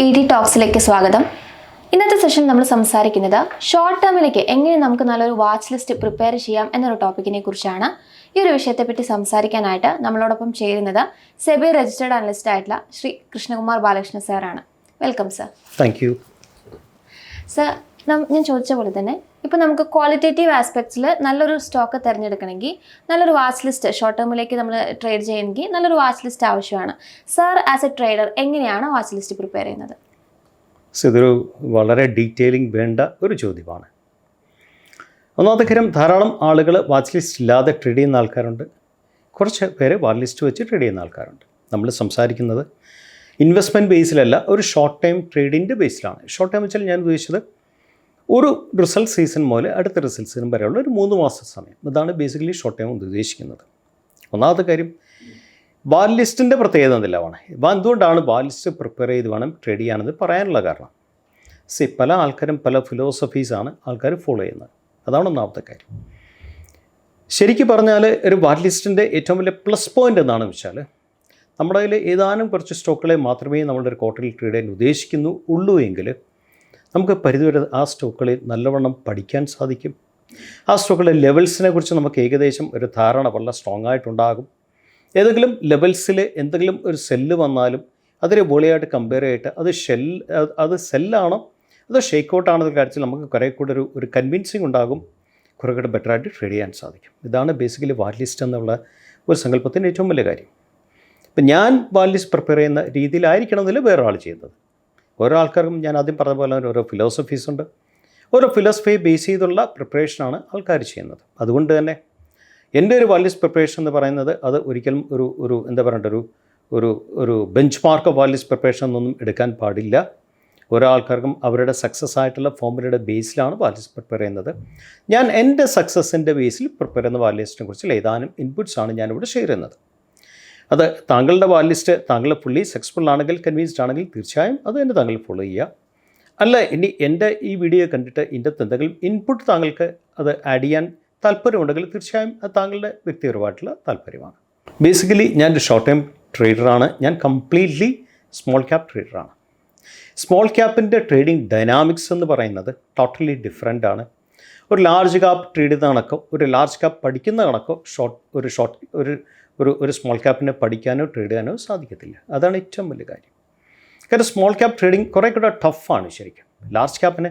ED ടോക്സിലേക്ക് സ്വാഗതം. ഇന്നത്തെ session നമ്മൾ സംസാരിക്കുന്നത് ഷോർട്ട് ടേമിലേക്ക് എങ്ങനെ നമുക്ക് നല്ലൊരു വാച്ച് ലിസ്റ്റ് പ്രിപ്പയർ ചെയ്യാം എന്നൊരു ടോപ്പിക്കിനെ കുറിച്ചാണ്. ഈ ഒരു വിഷയത്തെപ്പറ്റി സംസാരിക്കാനായിട്ട് നമ്മളോടൊപ്പം ചേരുന്നത് സെബി രജിസ്റ്റേർഡ് അനലിസ്റ്റ് ആയിട്ടുള്ള ശ്രീ കൃഷ്ണകുമാർ ബാലകൃഷ്ണ സാറാണ്. Welcome sir. Thank you sir. ഞാൻ ചോദിച്ച പോലെ തന്നെ ഇപ്പോൾ നമുക്ക് ക്വാളിറ്റേറ്റീവ് ആസ്പെക്ട്സിൽ നല്ലൊരു സ്റ്റോക്ക് തിരഞ്ഞെടുക്കണമെങ്കിൽ നല്ലൊരു വാച്ച് ലിസ്റ്റ് ഷോർട്ട് ടേമിലേക്ക് നമ്മൾ ട്രേഡ് ചെയ്യണമെങ്കിൽ നല്ലൊരു വാച്ച് ലിസ്റ്റ് ആവശ്യമാണ്. സർ ആസ് എ ട്രേഡർ എങ്ങനെയാണ് വാച്ച് ലിസ്റ്റ് പ്രിപ്പയർ ചെയ്യുന്നത്? ഇതൊരു വളരെ ഡീറ്റെയിലിംഗ് വേണ്ട ഒരു ചോദ്യമാണ്. ഒന്നാമത്തെ കാര്യം, ധാരാളം ആളുകൾ വാച്ച് ലിസ്റ്റ് ഇല്ലാതെ ട്രേഡ് ചെയ്യുന്ന ആൾക്കാരുണ്ട്, കുറച്ച് പേര് വാച്ച് ലിസ്റ്റ് വെച്ച് ട്രേഡ് ചെയ്യുന്ന ആൾക്കാരുണ്ട്. നമ്മൾ സംസാരിക്കുന്നത് ഇൻവെസ്റ്റ്മെൻറ്റ് ബേസിലല്ല, ഒരു ഷോർട്ട് ടൈം ട്രേഡിൻ്റെ ബേസിലാണ്. ഷോർട്ട് ടൈം വെച്ചാൽ ഞാൻ ഉദ്ദേശിച്ചത് ഒരു റിസൾട്ട് സീസൺ മുതൽ അടുത്ത റിസൾട്ട് സീസൺ വരെയുള്ള ഒരു 3 മാസ സമയം. ഇതാണ് ബേസിക്കലി ഷോർട്ട് ടൈം ഉദ്ദേശിക്കുന്നത്. ഒന്നാമത്തെ കാര്യം, വാച്ച് ലിസ്റ്റിൻ്റെ പ്രത്യേകത എന്തെല്ലാമാണ്, എന്തുകൊണ്ടാണ് വാച്ച് ലിസ്റ്റ് പ്രിപ്പയർ ചെയ്ത് വേണം ട്രേഡ് ചെയ്യാനെന്ന് പറയാനുള്ള കാരണം. പല ആൾക്കാരും പല ഫിലോസഫീസാണ് ആൾക്കാർ ഫോളോ ചെയ്യുന്നത്. അതാണ് ഒന്നാമത്തെ കാര്യം. ശരിക്കും പറഞ്ഞാൽ ഒരു വാച്ച് ലിസ്റ്റിൻ്റെ ഏറ്റവും വലിയ പ്ലസ് പോയിൻ്റ് എന്താണെന്ന് വെച്ചാൽ, നമ്മുടെ കയ്യിൽ ഏതാനും കുറച്ച് സ്റ്റോക്കുകളെ മാത്രമേ നമ്മളുടെ ഒരു ക്വാർട്ടറിൽ ട്രേഡ് ചെയ്യാൻ ഉള്ളൂ എങ്കിൽ നമുക്ക് പരിധിവരെ ആ സ്റ്റോക്കുകളിൽ നല്ലവണ്ണം പഠിക്കാൻ സാധിക്കും. ആ സ്റ്റോക്കുകളുടെ ലെവൽസിനെ കുറിച്ച് നമുക്ക് ഏകദേശം ഒരു ധാരണ വളരെ സ്ട്രോങ് ആയിട്ടുണ്ടാകും. ഏതെങ്കിലും ലെവൽസിൽ എന്തെങ്കിലും ഒരു സെല്ല് വന്നാലും അതിനെ വോളിയായിട്ട് കമ്പയർ ചെയ്തിട്ട് അത് സെല്ലാണോ അതോ ഷേക്ക് ഔട്ടാണെന്ന കാര്യത്തിൽ നമുക്ക് കുറേ കൂടെ ഒരു കൺവിൻസിങ് ഉണ്ടാകും, കുറേ കൂടെ ബെറ്ററായിട്ട് ട്രേഡ് ചെയ്യാൻ സാധിക്കും. ഇതാണ് ബേസിക്കലി വാച്ച് ലിസ്റ്റ് എന്നുള്ള ഒരു സങ്കല്പത്തിൻ്റെ ഏറ്റവും വലിയ കാര്യം. ഇപ്പം ഞാൻ വാച്ച് ലിസ്റ്റ് പ്രിപ്പയർ ചെയ്യുന്ന രീതിയിലായിരിക്കണമെന്നില്ല വേറൊരാൾ ചെയ്യുന്നത്. ഓരോ ആൾക്കാർക്കും ഞാൻ ആദ്യം പറഞ്ഞ പോലെ ഓരോ ഫിലോസഫീസ് ഉണ്ട്. ഓരോ ഫിലോസഫി ബേസ് ചെയ്തുള്ള പ്രിപ്പറേഷനാണ് ആൾക്കാർ ചെയ്യുന്നത്. അതുകൊണ്ട് തന്നെ എൻ്റെ ഒരു വാച്ച് ലിസ്റ്റ് പ്രിപ്പറേഷൻ എന്ന് പറയുന്നത് അത് ഒരിക്കലും ഒരു എന്താ പറയണ്ട ഒരു bench mark watch list preparation ഒന്നും എടുക്കാൻ പാടില്ല. ഓരോ ആൾക്കാർക്കും അവരുടെ സക്സസ് ആയിട്ടുള്ള ഫോമുലയുടെ ബേസിലാണ് വാച്ച് ലിസ്റ്റ് പ്രിപ്പയർ ചെയ്യുന്നത്. ഞാൻ എൻ്റെ സക്സസിൻ്റെ ബേസിൽ പ്രിപ്പയർ ചെയ്യുന്ന വാച്ച് ലിസ്റ്റിനെ കുറിച്ച് ഏതാനും ഇൻപുട്സാണ് ഞാനിവിടെ ഷെയർ ചെയ്യുന്നത്. അത് താങ്കളുടെ വാച്ച് ലിസ്റ്റ് താങ്കൾ ഫുള്ളി സക്സസ്ഫുൾ ആണെങ്കിൽ, കൺവിൻസ്ഡ് ആണെങ്കിൽ തീർച്ചയായും അത് തന്നെ താങ്കൾ ഫോളോ ചെയ്യുക. അല്ല, ഇനി എൻ്റെ ഈ വീഡിയോ കണ്ടിട്ട് ഇതിൻ്റെ എന്തെങ്കിലും ഇൻപുട്ട് താങ്കൾക്ക് അത് ആഡ് ചെയ്യാൻ താല്പര്യമുണ്ടെങ്കിൽ തീർച്ചയായും അത് താങ്കളുടെ വ്യക്തിപരമായിട്ടുള്ള താല്പര്യമാണ്. ബേസിക്കലി ഞാനൊരു ഷോർട്ട് ടൈം ട്രേഡറാണ്. ഞാൻ കംപ്ലീറ്റ്ലി സ്മോൾ ക്യാപ് ട്രേഡറാണ്. സ്മോൾ ക്യാപ്പിൻ്റെ ട്രേഡിംഗ് ഡൈനാമിക്സ് എന്ന് പറയുന്നത് ടോട്ടലി ഡിഫറെൻ്റ് ആണ്. ഒരു ലാർജ് ക്യാപ്പ് ട്രേഡ് ചെയ്യുന്ന കണക്കോ ഒരു ലാർജ് ക്യാപ്പ് പഠിക്കുന്ന കണക്കോ ഒരു സ്മോൾ ക്യാപ്പിനെ പഠിക്കാനോ ട്രേഡ് ചെയ്യാനോ സാധിക്കത്തില്ല. അതാണ് ഏറ്റവും വലിയ കാര്യം. കാരണം സ്മോൾ ക്യാപ്പ് ട്രേഡിംഗ് കുറേ കൂടെ ടഫാണ് ശരിക്കും. ലാർജ് ക്യാപ്പിന്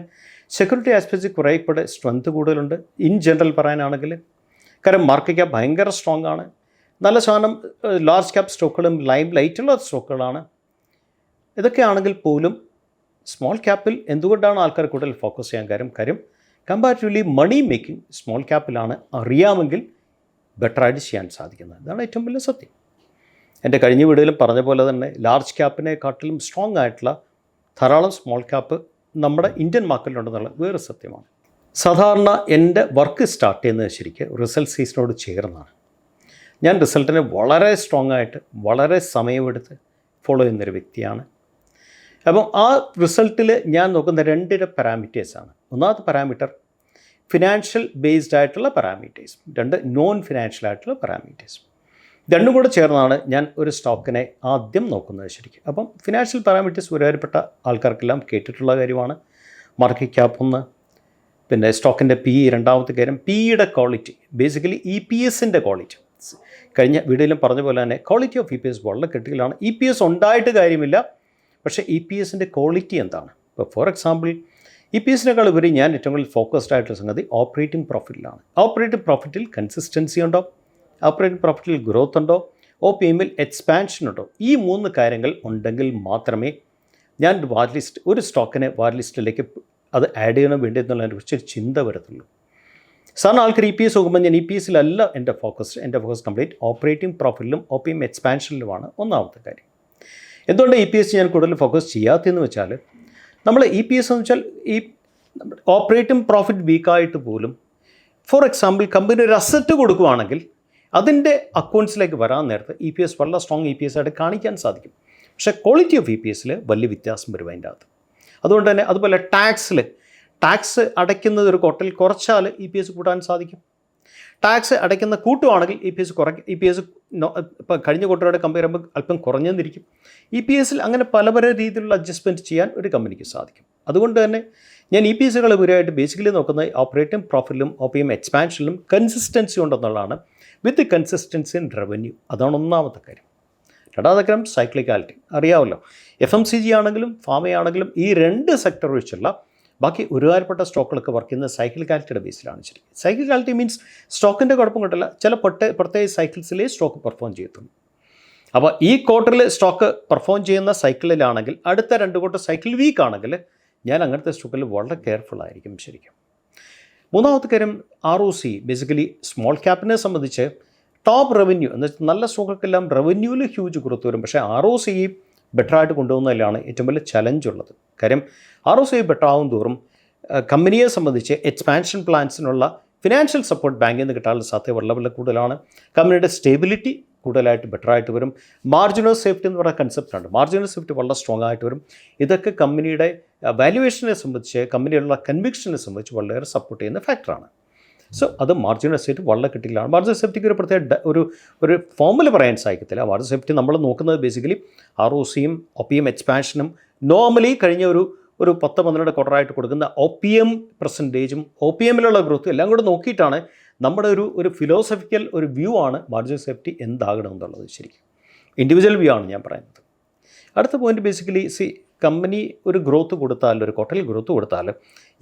സെക്യൂരിറ്റി ആസ്പെക്ട്സിൽ കുറേ കൂടെ സ്ട്രെങ്ത് കൂടുതലുണ്ട് ഇൻ ജനറൽ പറയാനാണെങ്കിൽ. കാരണം മാർക്കറ്റ് ക്യാപ്പ് ഭയങ്കര സ്ട്രോങ് ആണ്. നല്ല സാധനം ലാർജ് ക്യാപ്പ് സ്റ്റോക്കുകളും ലൈം ലൈറ്റുള്ള സ്റ്റോക്കുകളാണ്. ഇതൊക്കെയാണെങ്കിൽ പോലും സ്മോൾ ക്യാപ്പിൽ എന്തുകൊണ്ടാണ് ആൾക്കാർ കൂടുതൽ ഫോക്കസ് ചെയ്യാൻ കാര്യം കമ്പാരിറ്റീവ്ലി മണി മേക്കിംഗ് സ്മോൾ ക്യാപ്പിലാണ് അറിയാമെങ്കിൽ ബെറ്ററായിട്ട് ചെയ്യാൻ സാധിക്കുന്നത്. ഇതാണ് ഏറ്റവും വലിയ സത്യം. എൻ്റെ കഴിഞ്ഞ വീഡിയോയിലും പറഞ്ഞ പോലെ തന്നെ ലാർജ് ക്യാപ്പിനെക്കാട്ടിലും സ്ട്രോങ് ആയിട്ടുള്ള ധാരാളം സ്മോൾ ക്യാപ്പ് നമ്മുടെ ഇന്ത്യൻ മാർക്കറ്റിലുണ്ടെന്നുള്ള വേറെ സത്യമാണ്. സാധാരണ എൻ്റെ വർക്ക് സ്റ്റാർട്ട് ചെയ്യുന്നത് ശരിക്കും റിസൾട്ട് സീസണോട് ചേർന്നാണ്. ഞാൻ റിസൾട്ടിനെ വളരെ സ്ട്രോങ് ആയിട്ട് വളരെ സമയമെടുത്ത് ഫോളോ ചെയ്യുന്നൊരു വ്യക്തിയാണ്. അപ്പം ആ റിസൾട്ടിൽ ഞാൻ നോക്കുന്ന 2 പാരാമീറ്റേഴ്സാണ്. ഒന്നാമത്തെ പാരാമീറ്റർ ഫിനാൻഷ്യൽ ബേസ്ഡ് ആയിട്ടുള്ള പാരാമീറ്റേഴ്സ്, 2 നോൺ ഫിനാൻഷ്യൽ ആയിട്ടുള്ള പാരാമീറ്റേഴ്സ്. രണ്ടും കൂടെ ചേർന്നാണ് ഞാൻ ഒരു സ്റ്റോക്കിനെ ആദ്യം നോക്കുന്നത് ശരിക്കും. അപ്പം ഫിനാൻഷ്യൽ പാരാമീറ്റേഴ്സ് ഒരുപാട് ആൾക്കാർക്കെല്ലാം കേട്ടിട്ടുള്ള കാര്യമാണ്. മാർക്കറ്റ് ക്യാപ്പ് ഒന്ന്, പിന്നെ സ്റ്റോക്കിൻ്റെ PE രണ്ടാമത്തെ കാര്യം, PEയുടെ ക്വാളിറ്റി, ബേസിക്കലി EPSൻ്റെ ക്വാളിറ്റി. കഴിഞ്ഞ വീഡിയോയിലും പറഞ്ഞ പോലെ തന്നെ ക്വാളിറ്റി ഓഫ് EPS വളരെ ക്രിട്ടിക്കലാണ്. EPS ഉണ്ടായിട്ട് കാര്യമില്ല, പക്ഷേ EPSൻ്റെ ക്വാളിറ്റി എന്താണ്? ഇപ്പോൾ ഫോർ എക്സാമ്പിൾ EPSനേക്കാൾ ഉപരി ഞാൻ ഏറ്റവും കൂടുതൽ ഫോക്കസ്ഡ് ആയിട്ടുള്ള സംഗതി ഓപ്പറേറ്റിംഗ് പ്രോഫിറ്റിലാണ്. ഓപ്പറേറ്റിംഗ് പ്രോഫിറ്റിൽ കൺസിസ്റ്റൻസി ഉണ്ടോ, ഓപ്പറേറ്റിംഗ് പ്രോഫിറ്റിൽ ഗ്രോത്ത് ഉണ്ടോ, OPMൽ എക്സ്പാൻഷൻ ഉണ്ടോ? ഈ 3 കാര്യങ്ങൾ ഉണ്ടെങ്കിൽ മാത്രമേ ഞാൻ ഒരു സ്റ്റോക്കിനെ വാച്ച് ലിസ്റ്റിലേക്ക് അത് ആഡ് ചെയ്യണം വേണ്ടി എന്നുള്ളതിനെക്കുറിച്ച് ഒരു ചിന്ത വരത്തുള്ളൂ. സാധാരണ ആൾക്കാർ EPS നോക്കുമ്പോൾ ഞാൻ EPSലല്ല എൻ്റെ ഫോക്കസ് കംപ്ലീറ്റ് ഓപ്പറേറ്റിംഗ് പ്രോഫിറ്റിലും OPM എക്സ്പാൻഷനിലുമാണ്. ഒന്നാമത്തെ കാര്യം. എന്തുകൊണ്ട് EPS ഞാൻ കൂടുതൽ ഫോക്കസ് ചെയ്യാത്തതെന്ന് വെച്ചാൽ, നമ്മൾ EPS എന്ന് വെച്ചാൽ ഈ ഓപ്പറേറ്റിംഗ് പ്രോഫിറ്റ് വീക്കായിട്ട് പോലും ഫോർ എക്സാമ്പിൾ കമ്പനി ഒരു അസറ്റ് കൊടുക്കുകയാണെങ്കിൽ അതിൻ്റെ അക്കൗണ്ട്സിലേക്ക് വരാൻ നേരത്ത് EPS വളരെ സ്ട്രോങ് EPS ആയിട്ട് കാണിക്കാൻ സാധിക്കും. പക്ഷേ ക്വാളിറ്റി ഓഫ് EPSൽ വലിയ വ്യത്യാസം വരും അതിൻ്റെ അകത്ത്. അതുകൊണ്ട് തന്നെ അതുപോലെ ടാക്സ് അടയ്ക്കുന്നത് ഒരു ക്വാർട്ടറിൽ കുറച്ചാൽ EPS കൂട്ടാൻ സാധിക്കും. ടാക്സ് അടയ്ക്കുന്ന കൂട്ടുവാണെങ്കിൽ EPS ഇപ്പോൾ കഴിഞ്ഞ കൂട്ടരോടെ കമ്പയർ ചെയ്യുമ്പോൾ അല്പം കുറഞ്ഞെന്നിരിക്കും. EPSൽ അങ്ങനെ പല രീതിയിലുള്ള അഡ്ജസ്റ്റ്മെൻറ്റ് ചെയ്യാൻ ഒരു കമ്പനിക്ക് സാധിക്കും. അതുകൊണ്ട് തന്നെ ഞാൻ EPSകൾ ഉപരിയായിട്ട് ബേസിക്കലി നോക്കുന്നത് ഓപ്പറേറ്റിംഗ് പ്രോഫിറ്റിലും OPM എക്സ്പാൻഷനിലും കൺസിസ്റ്റൻസി ഉണ്ടെന്നുള്ളതാണ്. വിത്ത് കൺസിസ്റ്റൻസി ഇൻ റവന്യൂ, അതാണ് ഒന്നാമത്തെ കാര്യം. രണ്ടാമത്തെ കാര്യം സൈക്ലിക്കാലിറ്റി. അറിയാമല്ലോ, FMCG ആണെങ്കിലും ഫാമയാണെങ്കിലും ഈ 2 സെക്ടർ വെച്ചുള്ള ബാക്കി ഒരുപാടുപ്പെട്ട സ്റ്റോക്കുകളൊക്കെ വർക്ക് ചെയ്യുന്നത് സൈക്ലിക്കാലിറ്റിയുടെ ബേസിലാണ്. ശരി, സൈക്ലിക്കാലിറ്റി മീൻസ് സ്റ്റോക്കിൻ്റെ കുഴപ്പം കൊണ്ടല്ല, ചില പ്രത്യേക സൈക്കിൾസിലേ സ്റ്റോക്ക് പെർഫോം ചെയ്യത്തുള്ളൂ. അപ്പോൾ ഈ ക്വാർട്ടറിൽ സ്റ്റോക്ക് പെർഫോം ചെയ്യുന്ന സൈക്കിളിലാണെങ്കിൽ അടുത്ത 2 ക്വാർട്ടർ സൈക്കിൾ വീക്ക് ആണെങ്കിൽ ഞാൻ അങ്ങനത്തെ സ്റ്റോക്കിൽ വളരെ കെയർഫുൾ ആയിരിക്കും. ശരിക്കും മൂന്നാമത്തെ കാര്യം ROC. ബേസിക്കലി സ്മോൾ ക്യാപ്പിനെ സംബന്ധിച്ച് ടോപ്പ് റവന്യൂ എന്ന് വെച്ചാൽ നല്ല സ്റ്റോക്കൊക്കെല്ലാം റവന്യൂവിൽ ഹ്യൂജ് ഗ്രോത്ത് വരും, പക്ഷേ ROC ബെറ്ററായിട്ട് കൊണ്ടുപോകുന്നതിലാണ് ഏറ്റവും വലിയ ചലഞ്ച് ഉള്ളത്. കാര്യം ROC ബെറ്റർ ആവും തോറും കമ്പനിയെ സംബന്ധിച്ച് എക്സ്പാൻഷൻ പ്ലാൻസിനുള്ള ഫിനാൻഷ്യൽ സപ്പോർട്ട് ബാങ്കിൽ നിന്ന് കിട്ടാനുള്ള സാധ്യത വളരെ കൂടുതലാണ്. കമ്പനിയുടെ സ്റ്റെബിലിറ്റി കൂടുതലായിട്ട് ബെറ്ററായിട്ട് വരും. മാർജിനൽ സേഫ്റ്റി എന്ന് പറയുന്ന കൺസെപ്റ്റാണ്. മാർജിനൽ സേഫ്റ്റി വളരെ സ്ട്രോങ് ആയിട്ട് വരും. ഇതൊക്കെ കമ്പനിയുടെ വാല്യുവേഷനെ സംബന്ധിച്ച്, കമ്പനിയുള്ള കൺവിക്ഷനെ സംബന്ധിച്ച് വളരെ സപ്പോർട്ട് ചെയ്യുന്ന ഫാക്ടറാണ്. സോ അത് മാർജിനൽ സേഫ്റ്റി വളരെ ക്രിട്ടിക്കലാണ്. മാർജിനൽ സേഫ്റ്റിക്ക് ഒരു പ്രത്യേക ഒരു ഫോമുല പറയാൻ സാധിക്കത്തില്ല. മാർജിനൽ സേഫ്റ്റി നമ്മൾ നോക്കുന്നത് ബേസിക്കലി ROCയും OPM എക്സ്പാൻഷനും നോർമലി കഴിഞ്ഞ ഒരു 10-12 ക്വാർട്ടറായിട്ട് കൊടുക്കുന്ന OPM പെർസെൻറ്റേജും OPMലുള്ള ഗ്രോത്തും എല്ലാം കൂടെ നോക്കിയിട്ടാണ് നമ്മുടെ ഒരു ഫിലോസഫിക്കൽ ഒരു വ്യൂ ആണ് മാർജിനൽ സേഫ്റ്റി എന്താകണം എന്നുള്ളത്. ശരിക്കും ഇൻഡിവിജ്വൽ വ്യൂ ആണ് ഞാൻ പറയുന്നത്. അടുത്ത പോയിന്റ് ബേസിക്കലി കമ്പനി ഒരു ഗ്രോത്ത് കൊടുത്താൽ, ഒരു ക്വാർട്ടറിൽ ഗ്രോത്ത് കൊടുത്താൽ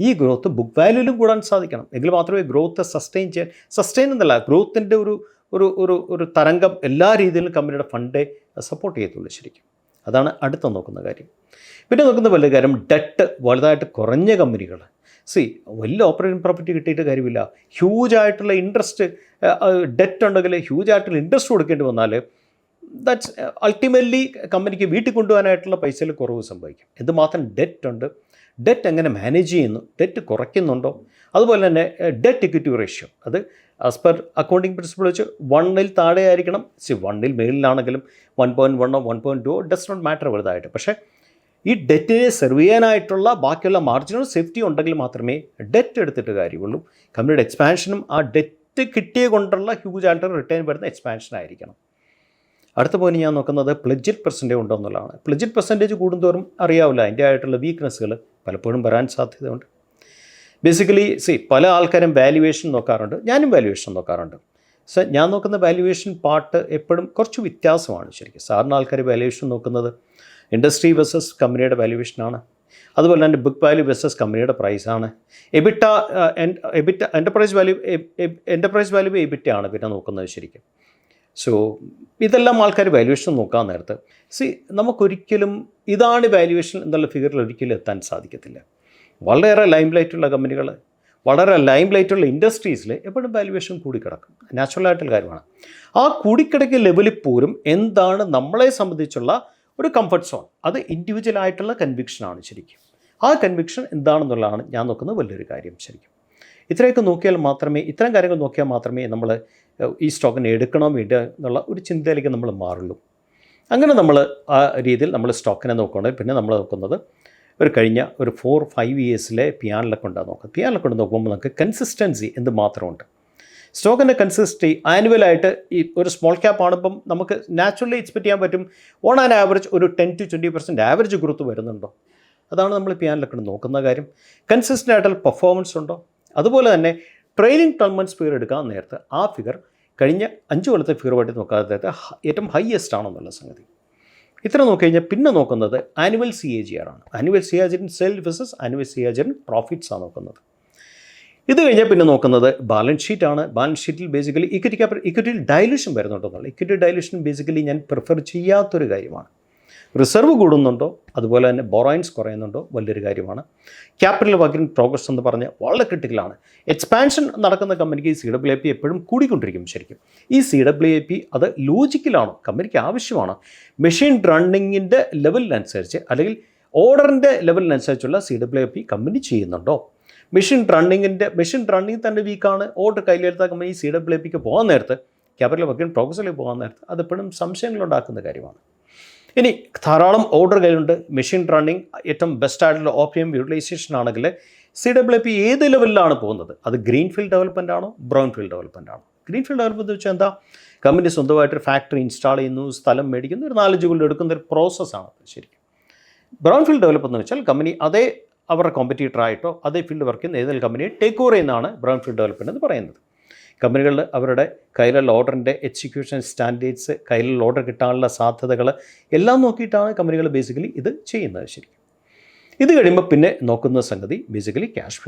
ഈ ഗ്രോത്ത് ബുക്ക് വാല്യൂവിലും കൂടാൻ സാധിക്കണം. എങ്കിൽ മാത്രമേ ഗ്രോത്ത് സസ്റ്റെയിൻ എന്നല്ല, ഗ്രോത്തിൻ്റെ ഒരു തരംഗം എല്ലാ രീതിയിലും കമ്പനിയുടെ ഫണ്ടേ സപ്പോർട്ട് ചെയ്യത്തുള്ളൂ. ശരിക്കും അതാണ് അടുത്ത നോക്കുന്ന കാര്യം. പിന്നെ നോക്കുന്ന വലിയ കാര്യം ഡെറ്റ് വലുതായിട്ട് കുറഞ്ഞ കമ്പനികൾ. വലിയ ഓപ്പറേറ്റിംഗ് പ്രോഫിറ്റ് കിട്ടിയിട്ട് കാര്യമില്ല. ഹ്യൂജായിട്ടുള്ള ഇൻട്രസ്റ്റ് ഡെറ്റ് ഉണ്ടെങ്കിൽ ഹ്യൂജായിട്ടുള്ള ഇൻട്രസ്റ്റ് കൊടുക്കേണ്ടി വന്നാൽ ദാറ്റ്സ് അൾട്ടിമേറ്റ്ലി കമ്പനിക്ക് വീട്ടിൽ കൊണ്ടുപോകാനായിട്ടുള്ള പൈസയിൽ കുറവ് സംഭവിക്കും. എന്തുമാത്രം ഡെറ്റ് ഉണ്ട്, ഡെറ്റ് എങ്ങനെ മാനേജ് ചെയ്യുന്നു, ഡെറ്റ് കുറയ്ക്കുന്നുണ്ടോ, അതുപോലെ തന്നെ ഡെറ്റ് ഇക്വിറ്റി റേഷ്യോ അത് ആസ് പെർ അക്കൗണ്ടിങ് പ്രിൻസിപ്പിൾ വെച്ച് 1ൽ താഴെ ആയിരിക്കണം. 1ൽ മേളിലാണെങ്കിലും 1.1 1.2 ഡസ് നോട്ട് മാറ്റർ വലുതായിട്ട്. പക്ഷേ ഈ ഡെറ്റിനെ സെർവ് ചെയ്യാനായിട്ടുള്ള ബാക്കിയുള്ള മാർജിനൽ സേഫ്റ്റി ഉണ്ടെങ്കിൽ മാത്രമേ ഡെറ്റ് എടുത്തിട്ട് കാര്യമുള്ളൂ. കമ്പനിയുടെ എക്സ്പാൻഷനും ആ ഡെറ്റ് കിട്ടിയ കൊണ്ടുള്ള ഹ്യൂജ് ആയിട്ട് റിട്ടേൺ വരുന്ന എക്സ്പാൻഷൻ ആയിരിക്കണം. അടുത്ത പോയിന്റ് ഞാൻ നോക്കുന്നത് പ്ലെഡ്ജഡ് പെർസെൻറ്റേജ് ഉണ്ടോ എന്നുള്ളതാണ്. പ്ലെഡ്ജഡ് പെർസെൻറ്റേജ് കൂടുന്തോറും അറിയാവില്ല അതിൻ്റെ ആയിട്ടുള്ള വീക്ക്നെസ്സുകൾ പലപ്പോഴും വരാൻ സാധ്യതയുണ്ട്. ബേസിക്കലി പല ആൾക്കാരും വാല്യുവേഷൻ നോക്കാറുണ്ട്, ഞാനും വാല്യുവേഷൻ നോക്കാറുണ്ട്. ഞാൻ നോക്കുന്ന വാല്യുവേഷൻ പാർട്ട് എപ്പോഴും കുറച്ച് വ്യത്യാസമാണ്. ശരിക്കും സാധാരണ ആൾക്കാർ വാല്യുവേഷൻ നോക്കുന്നത് ഇൻഡസ്ട്രി വേഴ്സസ് കമ്പനിയുടെ വാല്യുവേഷനാണ്. അതുപോലെ തന്നെ ബുക്ക് വാല്യൂ വേഴ്സസ് കമ്പനിയുടെ പ്രൈസാണ്. എബിറ്റ എൻ്റർപ്രൈസ് വാല്യൂ എബിറ്റ ആണ് പിന്നെ നോക്കുന്നത്. ശരിക്കും ഇതെല്ലാം ആൾക്കാർ വാല്യുവേഷൻ നോക്കാൻ നേരത്ത് നമുക്കൊരിക്കലും ഇതാണ് വാല്യുവേഷൻ എന്നുള്ള ഫിഗറിൽ ഒരിക്കലും എത്താൻ സാധിക്കത്തില്ല. വളരെ ലൈംലൈറ്റുള്ള കമ്പനികൾ, വളരെ ലൈംലൈറ്റുള്ള ഇൻഡസ്ട്രീസിൽ എപ്പോഴും വാല്യുവേഷൻ കൂടിക്കിടക്കും. നാച്ചുറലായിട്ടുള്ള കാര്യമാണ്. ആ കൂടിക്കിടക്കിയ ലെവലിൽ പോലും എന്താണ് നമ്മളെ സംബന്ധിച്ചുള്ള ഒരു കംഫർട്ട് സോൺ, അത് ഇൻഡിവിജ്വൽ ആയിട്ടുള്ള കൺവിക്ഷനാണ്. ശരിക്കും ആ കൺവിക്ഷൻ എന്താണെന്നുള്ളതാണ് ഞാൻ നോക്കുന്നത് വലിയൊരു കാര്യം. ശരിക്കും ഇത്രയും കാര്യങ്ങൾ നോക്കിയാൽ മാത്രമേ നമ്മൾ ഈ സ്റ്റോക്കിനെ എടുക്കണോ വേണ്ട എന്നുള്ള ഒരു ചിന്തയിലേക്ക് നമ്മൾ മാറുള്ളൂ. അങ്ങനെ നമ്മൾ ആ രീതിയിൽ നമ്മൾ സ്റ്റോക്കിനെ നോക്കുകയാണെങ്കിൽ പിന്നെ നമ്മൾ നോക്കുന്നത് കഴിഞ്ഞ 4-5 ഇയേഴ്സിലെ പിയാനിലൊക്കെ ഉണ്ടാകും നോക്കുക. പിയാനിലൊക്കെ കൊണ്ട് നോക്കുമ്പോൾ നമുക്ക് കൺസിസ്റ്റൻസി എന്ത് മാത്രമുണ്ട്. സ്റ്റോക്കിൻ്റെ കൺസിസ്റ്റൻസി ആനുവലായിട്ട് ഈ ഒരു സ്മോൾ ക്യാപ്പ് ആണിപ്പം നമുക്ക് നാച്ചുറലി എക്സ്പെക്റ്റ് ചെയ്യാൻ പറ്റും. ഓൺ ആൻ ആവറേജ് ഒരു 10-20% ആവറേജ് ഗ്രോത്ത് വരുന്നുണ്ടോ, അതാണ് നമ്മൾ പിയാനിലൊക്കെ നോക്കുന്ന കാര്യം. കൺസിസ്റ്റൻ്റ് ആയിട്ടുള്ള പെർഫോമൻസ് ഉണ്ടോ, അതുപോലെ തന്നെ ട്രെയിലിംഗ് 12 months ഫിഗർ എടുക്കാൻ നേരത്തെ ആ ഫിഗർ കഴിഞ്ഞ 5 കൊല്ലത്തെ ഫിഗറുമായിട്ട് നോക്കാതെ ഏറ്റവും ഹയസ്റ്റ് ആണെന്നുള്ള സംഗതി. ഇത്ര നോക്കിക്കഴിഞ്ഞാൽ പിന്നെ നോക്കുന്നത് ആനുവൽ CAGR ആണ്. Annual CAGR in sale versus annual CAGR in profits ആണ് നോക്കുന്നത്. ഇത് കഴിഞ്ഞാൽ പിന്നെ നോക്കുന്നത് ബാലൻസ് ഷീറ്റാണ്. ബാലൻസ് ഷീറ്റിൽ ബേസിക്കലി ഇക്വിറ്റിയിൽ ഡൈല്യൂഷൻ വരുന്നുണ്ടെന്നുള്ള. ഇക്വിറ്റി ഡൈല്യൂഷൻ ബേസിക്കലി ഞാൻ പ്രിഫർ ചെയ്യാത്തൊരു കാര്യമാണ്. റിസർവ് കൂടുന്നുണ്ടോ, അതുപോലെ തന്നെ ബോറോയിൻസ് കുറയുന്നുണ്ടോ, വലിയൊരു കാര്യമാണ്. ക്യാപിറ്റൽ വർക്ക് ഇൻ പ്രോഗ്രസ് എന്ന് പറഞ്ഞാൽ വളരെ ക്രിട്ടിക്കലാണ്. എക്സ്പാൻഷൻ നടക്കുന്ന കമ്പനിക്ക് ഈ CWIP എപ്പോഴും കൂടിക്കൊണ്ടിരിക്കും. ശരിക്കും ഈ CWIP അത് ലോജിക്കലാണോ, കമ്പനിക്ക് ആവശ്യമാണോ, മെഷീൻ റണ്ണിങ്ങിൻ്റെ ലെവലിനനുസരിച്ച് അല്ലെങ്കിൽ ഓർഡറിൻ്റെ ലെവലിനനുസരിച്ചുള്ള CWIP കമ്പനി ചെയ്യുന്നുണ്ടോ. മെഷീൻ റണ്ണിങ് തന്നെ വീക്കാണ്, ഓർഡർ കയ്യിലെടുത്ത കമ്പനി CWIPക്ക് പോകാൻ നേരത്ത്, ക്യാപിറ്റൽ വർക്ക് ഇൻ പ്രോഗ്രസ്സിലേക്ക് പോകാൻ നേരത്ത് അതെപ്പോഴും സംശയങ്ങളുണ്ടാക്കുന്ന കാര്യമാണ്. ഇനി ധാരാളം ഓർഡർ കയ്യിലുണ്ട്, മെഷീൻ റണ്ണിങ് ഏറ്റവും ബെസ്റ്റായിട്ടുള്ള OPM യൂട്ടിലൈസേഷൻ ആണെങ്കിൽ CWIP ഏത് ലെവലിലാണ് പോകുന്നത്? അത് ഗ്രീൻ ഫീൽഡ് ഡെവലപ്മെൻ്റ് ആണോ, ബ്രൗൺ ഫീൽഡ് ഡെവലപ്മെൻ്റ് ആണോ? ഗ്രീൻ ഫീൽഡ് ഡെവലപ്മെൻറ്റ് വെച്ചാൽ എന്താ? കമ്പനി സ്വന്തമായിട്ടൊരു ഫാക്ടറി ഇൻസ്റ്റാൾ ചെയ്യുന്നു, സ്ഥലം മേടിക്കുന്നു, ഒരു 4-5 കൊല്ലം എടുക്കുന്ന ഒരു പ്രോസസ്സാണ് ശരിക്കും. ബ്രൗൺ ഫീൽഡ് ഡെവലപ്മെൻറ്റ് എന്ന് വെച്ചാൽ കമ്പനി അതേ അവരുടെ കോമ്പറ്റീറ്ററായിട്ടോ അതേ ഫീൽഡ് വർക്ക് ചെയ്യുന്ന ഏതെങ്കിലും കമ്പനിയെ ടേക്ക് ഓവർ ചെയ്യുന്നതാണ് ബ്രൗൺ ഫീൽഡ് ഡെവലപ്മെൻറ്റ് എന്ന് പറയുന്നത്. കമ്പനികളിൽ അവരുടെ കയ്യിലുള്ള ഓർഡറിൻ്റെ എക്സിക്യൂഷൻ സ്റ്റാൻഡേർഡ്സ്, കയ്യിലുള്ള ഓർഡർ കിട്ടാനുള്ള സാധ്യതകൾ എല്ലാം നോക്കിയിട്ടാണ് കമ്പനികൾ ബേസിക്കലി ഇത് ചെയ്യുന്നത് ശരിക്കും. ഇത് കഴിയുമ്പോൾ പിന്നെ നോക്കുന്ന സംഗതി ബേസിക്കലി ക്യാഷ്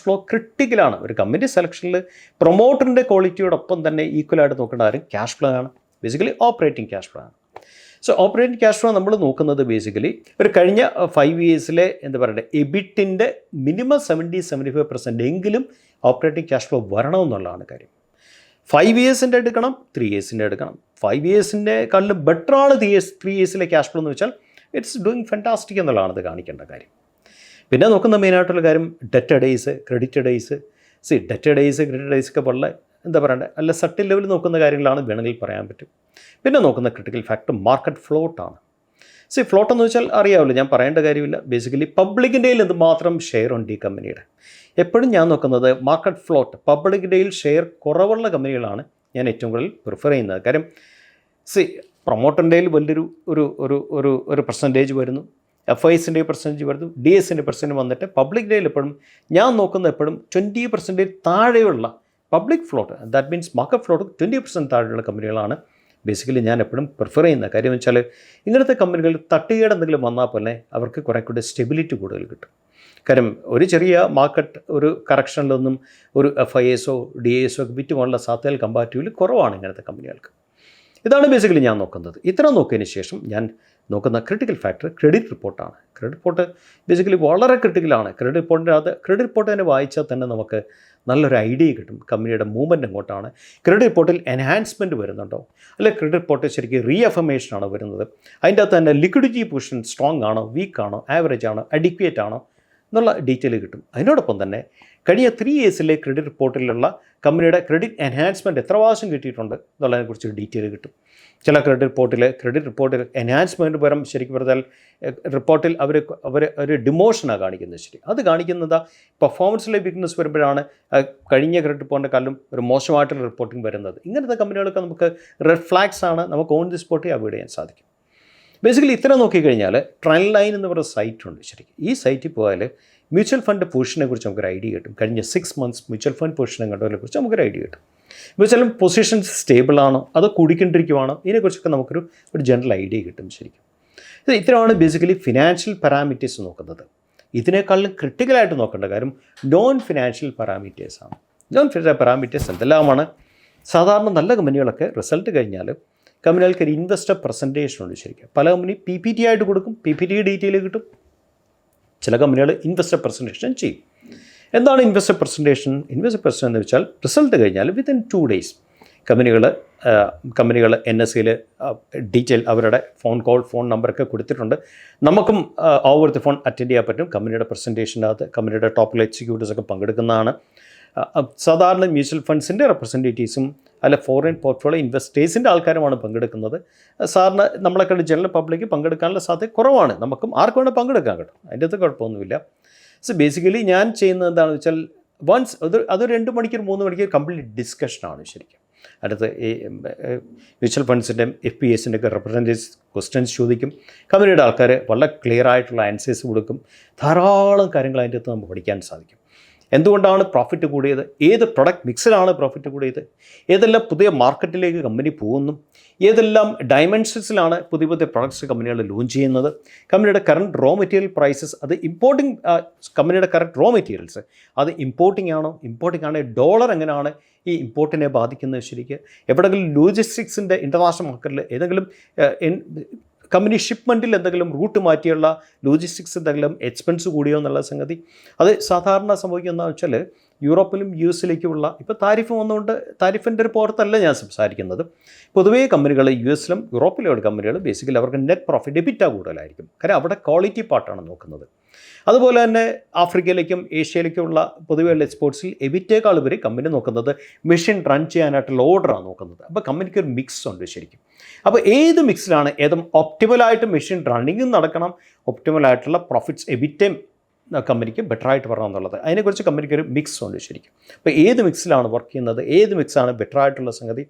ഫ്ലോ ക്രിട്ടിക്കലാണ്. ഒരു കമ്പനി സെലക്ഷനിൽ പ്രൊമോട്ടറിൻ്റെ ക്വാളിറ്റിയോടൊപ്പം തന്നെ ഈക്വലായിട്ട് നോക്കേണ്ട കാര്യം ക്യാഷ് ഫ്ലോ ആണ്, ബേസിക്കലി ഓപ്പറേറ്റിംഗ് ക്യാഷ് ഫ്ലോ ആണ്. സോ ഓപ്പറേറ്റിംഗ് ക്യാഷ് ഫ്ലോ നമ്മൾ നോക്കുന്നത് ബേസിക്കലി ഒരു കഴിഞ്ഞ 5 ഇയേഴ്സിലെ എന്താ പറയുക എബിറ്റിൻ്റെ മിനിമം 70-75% എങ്കിലും ഓപ്പറേറ്റിംഗ് ക്യാഷ് ഫ്ലോ വരണമെന്നുള്ളതാണ് കാര്യം. 5 ഇയേഴ്സിൻ്റെ എടുക്കണം, 3 ഇയേഴ്സിൻ്റെ എടുക്കണം. 5 ഇയേഴ്സിൻ്റെ കാളിലും ബെറ്ററാണ് 3 ഇയേഴ്സിലെ ക്യാഷ് ഫ്ലോ എന്ന് വെച്ചാൽ ഇറ്റ്സ് ഡൂയിങ് ഫാൻറ്റാസ്റ്റിക് എന്നുള്ളതാണ് ഇത് കാണിക്കേണ്ട കാര്യം. പിന്നെ നോക്കുന്ന മെയിനായിട്ടുള്ള കാര്യം debt days, credit days. Debt days, credit days ഒക്കെ വളരെ എന്താ പറയണ്ടേ അല്ല സട്ടിൽ ലെവലിൽ നോക്കുന്ന കാര്യങ്ങളാണ് വേണമെങ്കിൽ പറയാൻ പറ്റും. പിന്നെ നോക്കുന്ന ക്രിട്ടിക്കൽ ഫാക്ടർ മാർക്കറ്റ് ഫ്ലോട്ടാണ്. ഫ്ലോട്ട് എന്ന് വെച്ചാൽ അറിയാമല്ലോ, ഞാൻ പറയേണ്ട കാര്യമില്ല. ബേസിക്കലി പബ്ലിക്കിൻ്റെ കയ്യിൽ എന്തുമാത്രം ഷെയർ ഉണ്ട് ഈ കമ്പനിയുടെ. എപ്പോഴും ഞാൻ നോക്കുന്നത് മാർക്കറ്റ് ഫ്ലോട്ട്, പബ്ലിക്കിൻ്റെ കയ്യിൽ ഷെയർ കുറവുള്ള കമ്പനികളാണ് ഞാൻ ഏറ്റവും കൂടുതൽ പ്രിഫർ ചെയ്യുന്നത്. കാര്യം പ്രൊമോട്ടറിൻ്റെ കയ്യിൽ വലിയൊരു ഒരു ഒരു ഒരു ഒരു പെർസെൻറ്റേജ് വരുന്നു, FIസിൻ്റെ പെർസെൻറ്റേജ് വരുന്നു, DSൻ്റെ പെർസെൻറ്റേജ് വന്നിട്ട് പബ്ലിക് ഡേയിൽ എപ്പോഴും ഞാൻ നോക്കുന്നത് എപ്പോഴും 20% താഴെയുള്ള public float, that means market float 20% താഴെയുള്ള കമ്പനികളാണ് ബേസിക്കലി ഞാൻ എപ്പോഴും പ്രിഫർ ചെയ്യുന്ന കാര്യം വെച്ചാൽ ഇങ്ങനത്തെ കമ്പനികൾ തട്ടുകേട് എന്തെങ്കിലും വന്നാൽ പോലെ അവർക്ക് കുറേ കൂടെ സ്റ്റെബിലിറ്റി കൂടുതൽ കിട്ടും. കാര്യം ഒരു ചെറിയ മാർക്കറ്റ് ഒരു കറക്ഷനിലൊന്നും ഒരു FISO DASO ഒക്കെ വിറ്റ് പോകാനുള്ള സാധ്യതകൾ കമ്പാരിറ്റീവ്ലി കുറവാണ് ഇങ്ങനത്തെ കമ്പനികൾക്ക്. ഇതാണ് ബേസിക്കലി ഞാൻ നോക്കുന്നത്. ഇത്ര നോക്കിയതിന് ശേഷം ഞാൻ നോക്കുന്ന ക്രിട്ടിക്കൽ ഫാക്ടർ ക്രെഡിറ്റ് റിപ്പോർട്ടാണ്. ക്രെഡിറ്റ് റിപ്പോർട്ട് ബേസിക്കലി വളരെ ക്രിട്ടിക്കലാണ്. ക്രെഡിറ്റ് റിപ്പോർട്ട് തന്നെ വായിച്ചാൽ തന്നെ നമുക്ക് നല്ലൊരു ഐഡിയ കിട്ടും കമ്പനിയുടെ മൂവ്മെൻറ്റ് എങ്ങോട്ടാണ്. ക്രെഡിറ്റ് റിപ്പോർട്ടിൽ എൻഹാൻസ്മെൻറ്റ് വരുന്നുണ്ടോ, അല്ലെങ്കിൽ ക്രെഡിറ്റ് റിപ്പോർട്ട് ശരിക്കും റീഅഫർമേഷനാണോ വരുന്നത്, അതിൻ്റെ അകത്ത് തന്നെ ലിക്വിഡിറ്റി പൊസിഷൻ സ്ട്രോങ് ആണോ, വീക്ക് ആണോ, ആവറേജ് ആണോ, അഡിക്വേറ്റ് ആണോ എന്നുള്ള ഡീറ്റെയിൽ കിട്ടും. അതിനോടൊപ്പം തന്നെ കഴിഞ്ഞ 3 ഇയേഴ്സിലെ ക്രെഡിറ്റ് റിപ്പോർട്ടിലുള്ള കമ്പനിയുടെ ക്രെഡിറ്റ് എൻഹാൻസ്മെൻറ്റ് എത്ര പ്രാവശ്യം കിട്ടിയിട്ടുണ്ട് എന്നുള്ളതിനെക്കുറിച്ച് ഡീറ്റെയിൽ കിട്ടും. ചില ക്രെഡിറ്റ് റിപ്പോർട്ടിൽ എൻഹാൻസ്മെൻറ്റ് പകരം ശരിക്കും പറഞ്ഞാൽ റിപ്പോർട്ടിൽ അവർ ഒരു ഡിമോഷനാണ് കാണിക്കുന്നത്. ശരി, അത് കാണിക്കുന്നത് പെർഫോമൻസിലെ വീക്ക്നെസ് വരുമ്പോഴാണ് കഴിഞ്ഞ ക്രെഡിറ്റ് റിപ്പോർട്ടിൻ്റെ കാലം ഒരു മോശമായിട്ടുള്ള റിപ്പോർട്ടിംഗ് വരുന്നത്. ഇങ്ങനത്തെ കമ്പനികളൊക്കെ നമുക്ക് റെഡ് ഫ്ലാഗ്സ് ആണ്, നമുക്ക് ഓൺ ദി സ്പോട്ടിൽ അവോയ്ഡ് ചെയ്യാൻ സാധിക്കും. ബേസിക്കലി ഇത്ര നോക്കിക്കഴിഞ്ഞാൽ ട്രെൻഡ് ലൈൻ എന്ന് പറയുന്ന സൈറ്റുണ്ട്. ശരിക്കും ഈ സൈറ്റിൽ പോയാൽ മ്യൂച്വൽ ഫണ്ട് പൊസിഷനെ കുറിച്ച് നമുക്കൊരു ഐഡിയ കിട്ടും. കഴിഞ്ഞ 6 months മ്യൂച്വൽ ഫണ്ട് പൊസിഷൻ കണ്ടതിനെ കുറിച്ച് നമുക്കൊരു ഐഡിയ കിട്ടും. മ്യൂച്വൽ പൊസിഷൻസ് സ്റ്റേബിളാണോ അതോ കൂടിക്കൊണ്ടിരിക്കുവാണോ ഇതിനെക്കുറിച്ചൊക്കെ നമുക്കൊരു ജനറൽ ഐഡിയ കിട്ടും. ശരിക്കും ഇത്രയാണ് ബേസിക്കലി ഫിനാൻഷ്യൽ പാരാമീറ്റേഴ്സ് നോക്കുന്നത്. ഇതിനേക്കാളും ക്രിട്ടിക്കലായിട്ട് നോക്കേണ്ട കാര്യം നോൺ ഫിനാൻഷ്യൽ പാരാമീറ്റേഴ്സാണ്. നോൺ ഫിനാൻഷ്യൽ പാരാമീറ്റേഴ്സ് എന്തെല്ലാമാണ്? സാധാരണ നല്ല കമ്പനികളൊക്കെ റിസൾട്ട് കഴിഞ്ഞാൽ കമ്പനികൾക്ക് ഒരു ഇൻവെസ്റ്റർ പ്രസൻറ്റേഷൻ ഉണ്ട്. ശരിക്കും പല കമ്പനി PPT ആയിട്ട് കൊടുക്കും, PPT ഡീറ്റെയിൽ കിട്ടും. ചില കമ്പനികൾ ഇൻവെസ്റ്റർ പ്രസൻറ്റേഷൻ ചെയ്യും. എന്താണ് ഇൻവെസ്റ്റർ പ്രസൻറ്റേഷൻ? ഇൻവെസ്റ്റർ പ്രസൻറ്റേഷൻ എന്ന് വെച്ചാൽ റിസൾട്ട് കഴിഞ്ഞാൽ വിത്തിൻ 2 days കമ്പനികൾ NSEയിൽ ഡീറ്റെയിൽ അവരുടെ ഫോൺ നമ്പറൊക്കെ കൊടുത്തിട്ടുണ്ട്. നമുക്കും ഓവർ ദി ഫോൺ അറ്റൻഡ് ചെയ്യാൻ പറ്റും. കമ്പനിയുടെ പ്രസൻറ്റേഷൻ്റെ അകത്ത് കമ്പനിയുടെ ടോപ്പിൽ എക്സിക്യൂട്ടീവ്സൊക്കെ പങ്കെടുക്കുന്നതാണ്. സാധാരണ മ്യൂച്വൽ ഫണ്ട്സിൻ്റെ റെപ്രസെൻറ്റേറ്റീവ്സും അല്ല ഫോറിൻ പോർട്ട്ഫോളിയോ ഇൻവെസ്റ്റേഴ്സിൻ്റെ ആൾക്കാരുമാണ് പങ്കെടുക്കുന്നത്. സാറിന് നമ്മളൊക്കെ ജനറൽ പബ്ലിക്ക് പങ്കെടുക്കാനുള്ള സാധ്യത കുറവാണ്. നമുക്കും ആർക്കും വേണം പങ്കെടുക്കാൻ കേട്ടോ, അതിൻ്റെ അകത്ത് കുഴപ്പമൊന്നുമില്ല. ബേസിക്കലി ഞാൻ ചെയ്യുന്നത് എന്താണെന്ന് വെച്ചാൽ വൺസ് അതൊരു 2 മണിക്കൂർ 3 മണിക്കൂർ കംപ്ലീറ്റ് ഡിസ്കഷനാണ് ശരിക്കും. അടുത്ത് ഈ മ്യൂച്വൽ ഫണ്ട്സിൻ്റെയും FPSൻ്റെ ഒക്കെ റെപ്രസെൻറ്റേറ്റീവ്സ് ക്വസ്റ്റ്യൻസ് ചോദിക്കും. കമ്പനിയുടെ ആൾക്കാർ വളരെ ക്ലിയർ ആയിട്ടുള്ള ആൻസേഴ്സ് കൊടുക്കും. ധാരാളം കാര്യങ്ങൾ അതിൻ്റെ അകത്ത് നമുക്ക് പഠിക്കാൻ സാധിക്കും. എന്തുകൊണ്ടാണ് പ്രോഫിറ്റ് കൂടിയത്, ഏത് പ്രൊഡക്റ്റ് മിക്സിലാണ് പ്രോഫിറ്റ് കൂടിയത്, ഏതെല്ലാം പുതിയ മാർക്കറ്റിലേക്ക് കമ്പനി പോകുന്നു, ഏതെല്ലാം ഡയമെൻഷൻസിലാണ് പുതിയ പ്രൊഡക്ട്സ് കമ്പനികൾ ലോഞ്ച് ചെയ്യുന്നത്, കമ്പനിയുടെ കറണ്ട് റോ മെറ്റീരിയൽ പ്രൈസസ്, അത് ഇമ്പോർട്ടിംഗ് കമ്പനിയുടെ കറക്റ്റ് റോ മെറ്റീരിയൽസ് അത് ഇമ്പോർട്ടിംഗ് ആണെങ്കിൽ ഡോളർ എങ്ങനെയാണ് ഈ ഇമ്പോർട്ടിനെ ബാധിക്കുന്നത്. ശരിക്കും എവിടെയെങ്കിലും ലോജിസ്റ്റിക്സിൻ്റെ ഇൻ്റർനാഷണൽ മാർക്കറ്റിൽ ഏതെങ്കിലും കമ്പനി ഷിപ്മെൻറ്റിൽ എന്തെങ്കിലും റൂട്ട് മാറ്റിയുള്ള ലോജിസ്റ്റിക്സ് എന്തെങ്കിലും എക്സ്പെൻസ് കൂടിയോ എന്നുള്ള സംഗതി അത് സാധാരണ സംഭവിക്കുന്നതെന്ന് വെച്ചാൽ യൂറോപ്പിലും US-ലേക്കുമുള്ള ഇപ്പോൾ താരിഫ് വന്നുകൊണ്ട് താരിഫിൻ്റെ ഒരു പുറത്തല്ല ഞാൻ സംസാരിക്കുന്നത്. പൊതുവേ കമ്പനികൾ US-ലും യൂറോപ്പിലുള്ള കമ്പനികൾ ബേസിക്കലി അവർക്ക് നെറ്റ് പ്രോഫിറ്റ് എബിറ്റ കൂടുതലായിരിക്കും. കാരണം അവിടെ ക്വാളിറ്റി പാർട്ടാണ് നോക്കുന്നത്. അതുപോലെ തന്നെ ആഫ്രിക്കയിലേക്കും ഏഷ്യയിലേക്കുമുള്ള പൊതുവെയുള്ള എക്സ്പോർട്സിൽ എബിറ്റേക്കാൾ ഉപരി കമ്പനി നോക്കുന്നത് മെഷീൻ റൺ ചെയ്യാനായിട്ടുള്ള ഓർഡറാണ് നോക്കുന്നത്. അപ്പോൾ കമ്പനിക്ക് ഒരു മിക്സ് ഉണ്ട് ശരിക്കും. അപ്പോൾ ഏത് മിക്സിലാണ് ഒപ്റ്റിമലായിട്ട് മെഷീൻ റണ്ണിങ്ങും നടക്കണം, ഒപ്റ്റിമലായിട്ടുള്ള പ്രോഫിറ്റ്സ് എബിറ്റയും കമ്പനിക്ക് ബെറ്ററായിട്ട് വരണമെന്നുള്ളത്. അതിനെക്കുറിച്ച് കമ്പനിക്ക് ഒരു മിക്സ് ഉണ്ട് ശരിക്കും. അപ്പോൾ ഏത് മിക്സിലാണ് വർക്ക് ചെയ്യുന്നത്, ഏത് മിക്സാണ് ബെറ്ററായിട്ടുള്ള സംഗതി,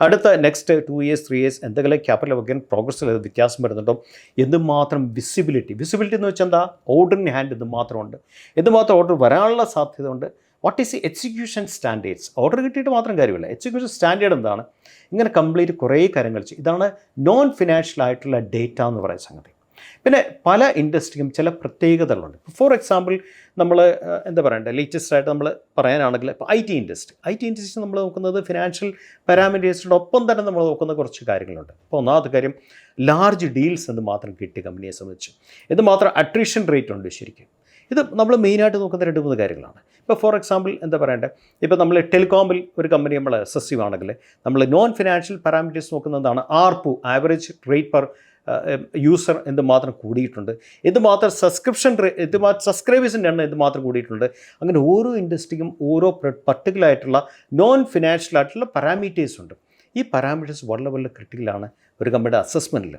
അടുത്ത നെക്സ്റ്റ് 2 years 3 years എന്തെങ്കിലും ക്യാപിറ്റൽ വർക്കിൻ പ്രോഗ്രസ്സിൽ വ്യത്യാസം വരുന്നുണ്ടോ, എന്തുമാത്രം വിസിബിലിറ്റി എന്ന് വെച്ചാൽ എന്താ, ഓർഡർ ഇൻ ഹാൻഡ് എന്തുമാത്രമുണ്ട്, എന്തുമാത്രം ഓർഡർ വരാനുള്ള സാധ്യത ഉണ്ട്, what is the execution standards, order കിട്ടിയിട്ട് മാത്രം കാര്യമില്ല, എക്സിക്യൂഷൻ സ്റ്റാൻഡേർഡ് എന്താണ്, ഇങ്ങനെ കംപ്ലീറ്റ് കുറേ കാര്യങ്ങൾ ചെയ്യും. ഇതാണ് നോൺ ഫിനാൻഷ്യൽ ആയിട്ടുള്ള ഡേറ്റ എന്ന് പറയുന്ന സംഗതി. പിന്നെ പല ഇൻഡസ്ട്രിക്കും ചില പ്രത്യേകതകളുണ്ട്. ഫോർ എക്സാമ്പിൾ നമ്മൾ എന്താ പറയണ്ടേ, ലേറ്റസ്റ്റ് ആയിട്ട് നമ്മൾ പറയാനാണെങ്കിൽ ഇപ്പോൾ ഐ ടി ഇൻഡസ്ട്രി നമ്മൾ നോക്കുന്നത് ഫിനാൻഷ്യൽ പാരാമീറ്റേഴ്സിൻ്റെ ഒപ്പം തന്നെ നമ്മൾ നോക്കുന്ന കുറച്ച് കാര്യങ്ങളുണ്ട്. അപ്പോൾ ഒന്നാമത്തെ കാര്യം ലാർജ് ഡീൽസ് എന്ന് മാത്രം കിട്ടി കമ്പനിയെ സംബന്ധിച്ച്, ഇത് മാത്രം അട്രീഷൻ റേറ്റ് ഉണ്ട് ശരിക്കും. ഇത് നമ്മൾ മെയിനായിട്ട് നോക്കുന്ന 2-3 കാര്യങ്ങളാണ്. ഇപ്പോൾ ഫോർ എക്സാമ്പിൾ എന്താ പറയണ്ടേ, ഇപ്പോൾ നമ്മൾ ടെലികോമിൽ ഒരു കമ്പനി നമ്മൾ അസസീവ് ആണെങ്കിൽ നമ്മൾ നോൺ ഫിനാൻഷ്യൽ പാരാമീറ്റേഴ്സ് നോക്കുന്നതാണ് ആർപു, ആവറേജ് റേറ്റ് പെർ യൂസർ എന്തുമാത്രം കൂടിയിട്ടുണ്ട്, എന്തുമാത്രം സബ്സ്ക്രൈബേഴ്സിൻ്റെ എണ്ണം എന്തുമാത്രം കൂടിയിട്ടുണ്ട്. അങ്ങനെ ഓരോ ഇൻഡസ്ട്രിക്കും ഓരോ പർട്ടിക്കുലർ ആയിട്ടുള്ള നോൺ ഫിനാൻഷ്യൽ ആയിട്ടുള്ള പാരാമീറ്റേഴ്സ് ഉണ്ട്. ഈ പാരാമീറ്റേഴ്സ് വളരെ ക്രിട്ടിക്കലാണ് ഒരു കമ്പനിയുടെ അസസ്മെൻറ്റിൽ.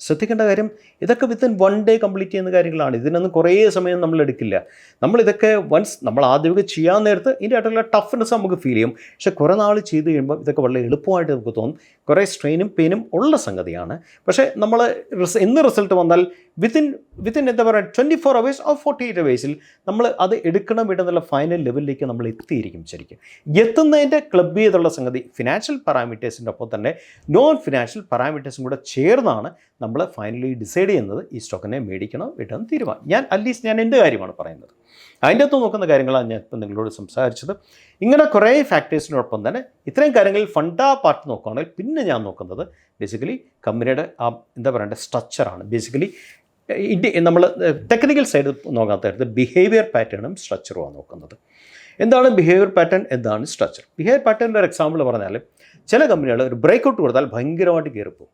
ശ്രദ്ധിക്കേണ്ട കാര്യം, ഇതൊക്കെ വിത്തിൻ 1 day കംപ്ലീറ്റ് ചെയ്യുന്ന കാര്യങ്ങളാണ്. ഇതിനൊന്നും കുറേ സമയം നമ്മൾ എടുക്കില്ല. നമ്മളിതൊക്കെ വൺസ് നമ്മൾ ആദ്യമൊക്കെ ചെയ്യാൻ നേരത്ത് ഇതിൻ്റെ ആയിട്ടുള്ള ടഫ്നെസ് നമുക്ക് ഫീൽ ചെയ്യും. പക്ഷേ കുറേ നാൾ ചെയ്ത് കഴിയുമ്പോൾ ഇതൊക്കെ വളരെ എളുപ്പമായിട്ട് നമുക്ക് തോന്നും. കുറേ സ്ട്രെയിനും പെയിനും ഉള്ള സംഗതിയാണ്. പക്ഷേ നമ്മൾ റിസൾട്ട് വന്നാൽ വിത്തിൻ എന്താ പറയുക 24 hours or 48 hours നമ്മൾ അത് എടുക്കണം വിടുന്നുള്ള ഫൈനൽ ലെവലിലേക്ക് നമ്മൾ എത്തിയിരിക്കും. ശരിക്കും എത്തുന്നതിൻ്റെ ക്ലബ് ചെയ്തുള്ള സംഗതി ഫിനാൻഷ്യൽ പാരാമീറ്റേഴ്സിൻ്റെ ഒപ്പം തന്നെ നോൺ ഫിനാൻഷ്യൽ പാരാമീറ്റേഴ്സും കൂടെ ചേർന്നാണ് നമ്മൾ ഫൈനലി ഡിസൈഡ് ചെയ്യുന്നത് ഈ സ്റ്റോക്കിനെ മേടിക്കണോ വിടണം തീരുമാനം. ഞാൻ എൻ്റെ കാര്യമാണ് പറയുന്നത്. അതിൻ്റെ അകത്ത് നോക്കുന്ന കാര്യങ്ങളാണ് ഞാൻ ഇപ്പം നിങ്ങളോട് സംസാരിച്ചത്. ഇങ്ങനെ കുറേ ഫാക്ടേഴ്സിനോടൊപ്പം തന്നെ ഇത്രയും കാര്യങ്ങളിൽ ഫണ്ടാ പാർട്ട് നോക്കുകയാണെങ്കിൽ പിന്നെ ഞാൻ നോക്കുന്നത് ബേസിക്കലി കമ്പനിയുടെ ആ എന്താ പറയേണ്ട സ്ട്രക്ചറാണ്. ബേസിക്കലി നമ്മൾ ടെക്നിക്കൽ സൈഡ് നോക്കാത്തടുത്ത് ബിഹേവിയർ പാറ്റേണും സ്ട്രക്ചറുമാണ് നോക്കുന്നത്. എന്താണ് ബിഹേവിയർ പാറ്റേൺ, എന്താണ് സ്ട്രക്ചർ? ബിഹേവിയർ പാറ്റേണിൻ്റെ ഒരു എക്സാമ്പിൾ പറഞ്ഞാൽ ചില കമ്പനികൾ ഒരു ബ്രേക്കൗട്ട് കൊടുത്താൽ ഭയങ്കരമായിട്ട് കയറിപ്പോകും.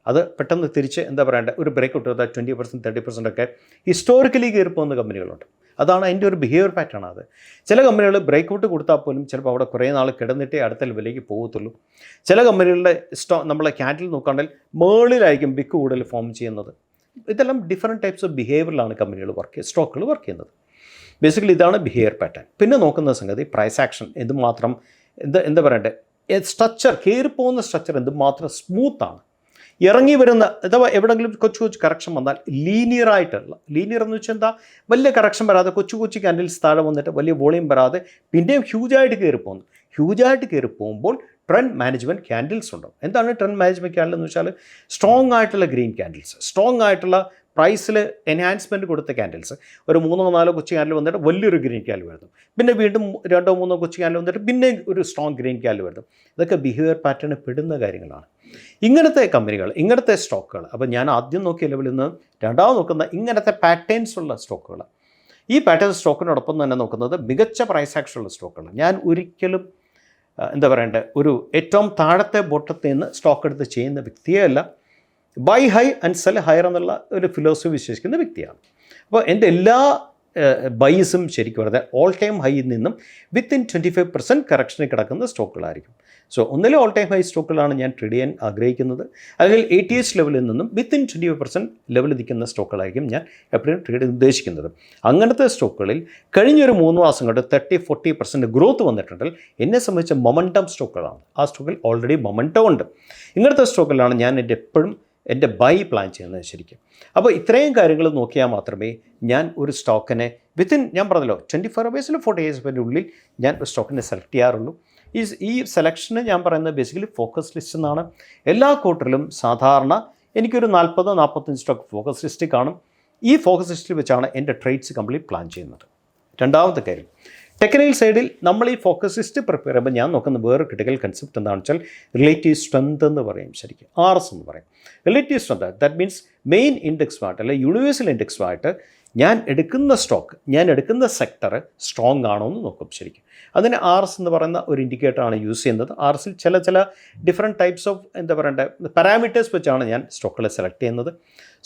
അത് പെട്ടെന്ന് തിരിച്ച് എന്താ പറയേണ്ടത്, ഒരു ബ്രേക്കൗട്ട് കൊടുത്താൽ 20% 30% ഒക്കെ ഹിസ്റ്റോറിക്കലി കയറിപ്പോകുന്ന കമ്പനികളുണ്ട്. അതാണ് അതിൻ്റെ ഒരു ബിഹേവിയർ പാറ്റേൺ. അത് ചില കമ്പനികൾ ബ്രേക്കൗട്ട് കൊടുത്താൽ പോലും ചിലപ്പോൾ അവിടെ കുറേ നാൾ കിടന്നിട്ടേ അടുത്ത ലെവലിലേക്ക് പോകത്തുള്ളൂ. ചില കമ്പനികളുടെ നമ്മളെ ക്യാൻഡിൽ നോക്കുകയാണെങ്കിൽ മേളിലായിരിക്കും ബിക്ക് കൂടുതൽ ഫോം ചെയ്യുന്നത്. ഇതെല്ലാം ഡിഫറെൻറ്റ് ടൈപ്സ് ഓഫ് ബിഹേവിയറിലാണ് കമ്പനികൾ സ്റ്റോക്കുകൾ വർക്ക് ചെയ്യുന്നത്. ബേസിക്കലി ഇതാണ് ബിഹേവിയർ പാറ്റേൺ. പിന്നെ നോക്കുന്ന സംഗതി പ്രൈസ് ആക്ഷൻ എന്തുമാത്രം എന്താ പറയണ്ടേ, സ്ട്രക്ചർ കയറിപ്പോകുന്ന സ്ട്രക്ചർ എന്തുമാത്രം സ്മൂത്താണ്, ഇറങ്ങി വരുന്ന അഥവാ എവിടെയെങ്കിലും കൊച്ചു കറക്ഷൻ വന്നാൽ ലീനിയർ എന്ന് വെച്ചാൽ എന്താ, വലിയ കറക്ഷൻ വരാതെ കൊച്ചു ക്യാൻഡിൽസ് താഴെ വന്നിട്ട് വലിയ വോളിയം വരാതെ പിന്നെയും ഹ്യൂജായിട്ട് കയറി പോകുമ്പോൾ ട്രെൻഡ് മാനേജ്മെൻറ്റ് ക്യാൻഡിൽസ് ഉണ്ടാവും. എന്താണ് ട്രെൻഡ് മാനേജ്മെൻറ്റ് ക്യാൻഡിൽ എന്ന് വെച്ചാൽ സ്ട്രോങ് ആയിട്ടുള്ള ഗ്രീൻ ക്യാൻഡിൽസ്, സ്ട്രോങ് ആയിട്ടുള്ള പ്രൈസിൽ എൻഹാൻസ്മെൻറ്റ് കൊടുത്ത ക്യാൻഡിൽസ്. ഒരു 3-4 കൊച്ചു ക്യാൻഡിൽ വന്നിട്ട് വലിയൊരു ഗ്രീൻ ക്യാൻഡിൽ വരുന്നു, പിന്നെ വീണ്ടും 2-3 കൊച്ചു ക്യാൻഡിൽ വന്നിട്ട് പിന്നെ ഒരു സ്ട്രോങ് ഗ്രീൻ ക്യാൻഡിൽ വരുന്നു. ഇതൊക്കെ ബിഹേവിയർ പാറ്റേണിൽ പെടുന്ന കാര്യങ്ങളാണ്. ഇങ്ങനത്തെ കമ്പനികൾ, ഇങ്ങനത്തെ സ്റ്റോക്കുകൾ, അപ്പോൾ ഞാൻ ആദ്യം നോക്കിയ ലെവലിൽ നിന്ന് രണ്ടാമത് നോക്കുന്ന ഇങ്ങനത്തെ പാറ്റേൺസ് ഉള്ള സ്റ്റോക്കുകൾ. ഈ പാറ്റേൺ സ്റ്റോക്കിനോടൊപ്പം തന്നെ നോക്കുന്നത് മികച്ച പ്രൈസ് ആക്ഷനുള്ള സ്റ്റോക്കുകൾ. ഞാൻ ഒരിക്കലും എന്താ പറയണ്ടേ, ഒരു ഏറ്റവും താഴത്തെ ബോട്ടത്തിൽ നിന്ന് സ്റ്റോക്ക് എടുത്ത് ചെയ്യുന്ന വ്യക്തിയേ അല്ല. Buy high and sell higher എന്നുള്ള ഒരു ഫിലോസഫി വിശ്വസിക്കുന്ന വ്യക്തിയാണ്. അപ്പോൾ എൻ്റെ എല്ലാ ബൈസും ശരിക്കും പറഞ്ഞാൽ ഓൾ ടൈം ഹൈയിൽ നിന്നും വിത്തിൻ 25% കറക്ഷനിൽ കിടക്കുന്ന സ്റ്റോക്കുകളായിരിക്കും. സോ ഒന്നിലെ ഓൾ ടൈം ഹൈ സ്റ്റോക്കുകളാണ് ഞാൻ ട്രേഡ് ചെയ്യാൻ ആഗ്രഹിക്കുന്നത്. അല്ലെങ്കിൽ 80s ലെവലിൽ നിന്നും വിത്തിൻ 25% ലെവലിൽ നിൽക്കുന്ന സ്റ്റോക്കുകളായിരിക്കും ഞാൻ എപ്പോഴും ട്രേഡ് ചെയ്യാൻ ഉദ്ദേശിക്കുന്നത്. അങ്ങനത്തെ സ്റ്റോക്കുകളിൽ കഴിഞ്ഞൊരു 3 മാസം കൊണ്ട് 30-40% ഗ്രോത്ത് വന്നിട്ടുണ്ടെങ്കിൽ എന്നെ സംബന്ധിച്ച മൊമൻറ്റം സ്റ്റോക്കുകളാണ്. ആ സ്റ്റോക്കിൽ ഓൾറെഡി മൊമൻറ്റം ഉണ്ട്. ഇങ്ങനത്തെ സ്റ്റോക്കുകളാണ് ഞാൻ എൻ്റെ ബൈ പ്ലാൻ ചെയ്യുന്നത് ശരിക്കും. അപ്പോൾ ഇത്രയും കാര്യങ്ങൾ നോക്കിയാൽ മാത്രമേ ഞാൻ ഒരു സ്റ്റോക്കിനെ ഞാൻ പറഞ്ഞല്ലോ 24 hours 48 hours ഉള്ളിൽ ഞാൻ ഒരു സ്റ്റോക്കിനെ സെലക്ട് ചെയ്യാറുള്ളൂ. ഈ സെലക്ഷന് ഞാൻ പറയുന്നത് ബേസിക്കലി ഫോക്കസ് ലിസ്റ്റ് എന്നാണ്. എല്ലാ ക്വാർട്ടറിലും സാധാരണ എനിക്കൊരു 40-45 സ്റ്റോക്ക് ഫോക്കസ് ലിസ്റ്റ് കാണും. ഈ ഫോക്കസ് ലിസ്റ്റിൽ വെച്ചാണ് എൻ്റെ ട്രേഡ്സ് കംപ്ലീറ്റ് പ്ലാൻ ചെയ്യുന്നത്. രണ്ടാമത്തെ കാര്യം, ടെക്നിക്കൽ സൈഡിൽ നമ്മൾ ഈ ഫോക്കസ് ലിസ്റ്റ് പ്രിപ്പയർ ചെയ്യുമ്പോൾ ഞാൻ നോക്കുന്ന വേറെ ക്രിട്ടിക്കൽ കൺസെപ്റ്റ് എന്താണെന്ന് വെച്ചാൽ റിലേറ്റീവ് സ്ട്രെങ്ത് എന്ന് പറയും. ശരിക്കും RS എന്ന് പറയും. Relative strength, that means main ഇൻഡെക്സുമായിട്ട് അല്ലെങ്കിൽ യൂണിവേഴ്സൽ ഇൻഡെക്സുമായിട്ട് ഞാൻ എടുക്കുന്ന സ്റ്റോക്ക്, ഞാൻ എടുക്കുന്ന സെക്ടർ സ്ട്രോങ് ആണോ എന്ന് നോക്കും ശരിക്കും. അതിന് RS എന്ന് പറയുന്ന ഒരു ഇൻഡിക്കേറ്ററാണ് യൂസ് ചെയ്യുന്നത്. RSൽ ചില ഡിഫറെൻറ്റ് ടൈപ്സ് ഓഫ് എന്താ പറയേണ്ടത് പാരാമീറ്റേഴ്സ് വെച്ചാണ് ഞാൻ സ്റ്റോക്കുകൾ സെലക്ട് ചെയ്യുന്നത്.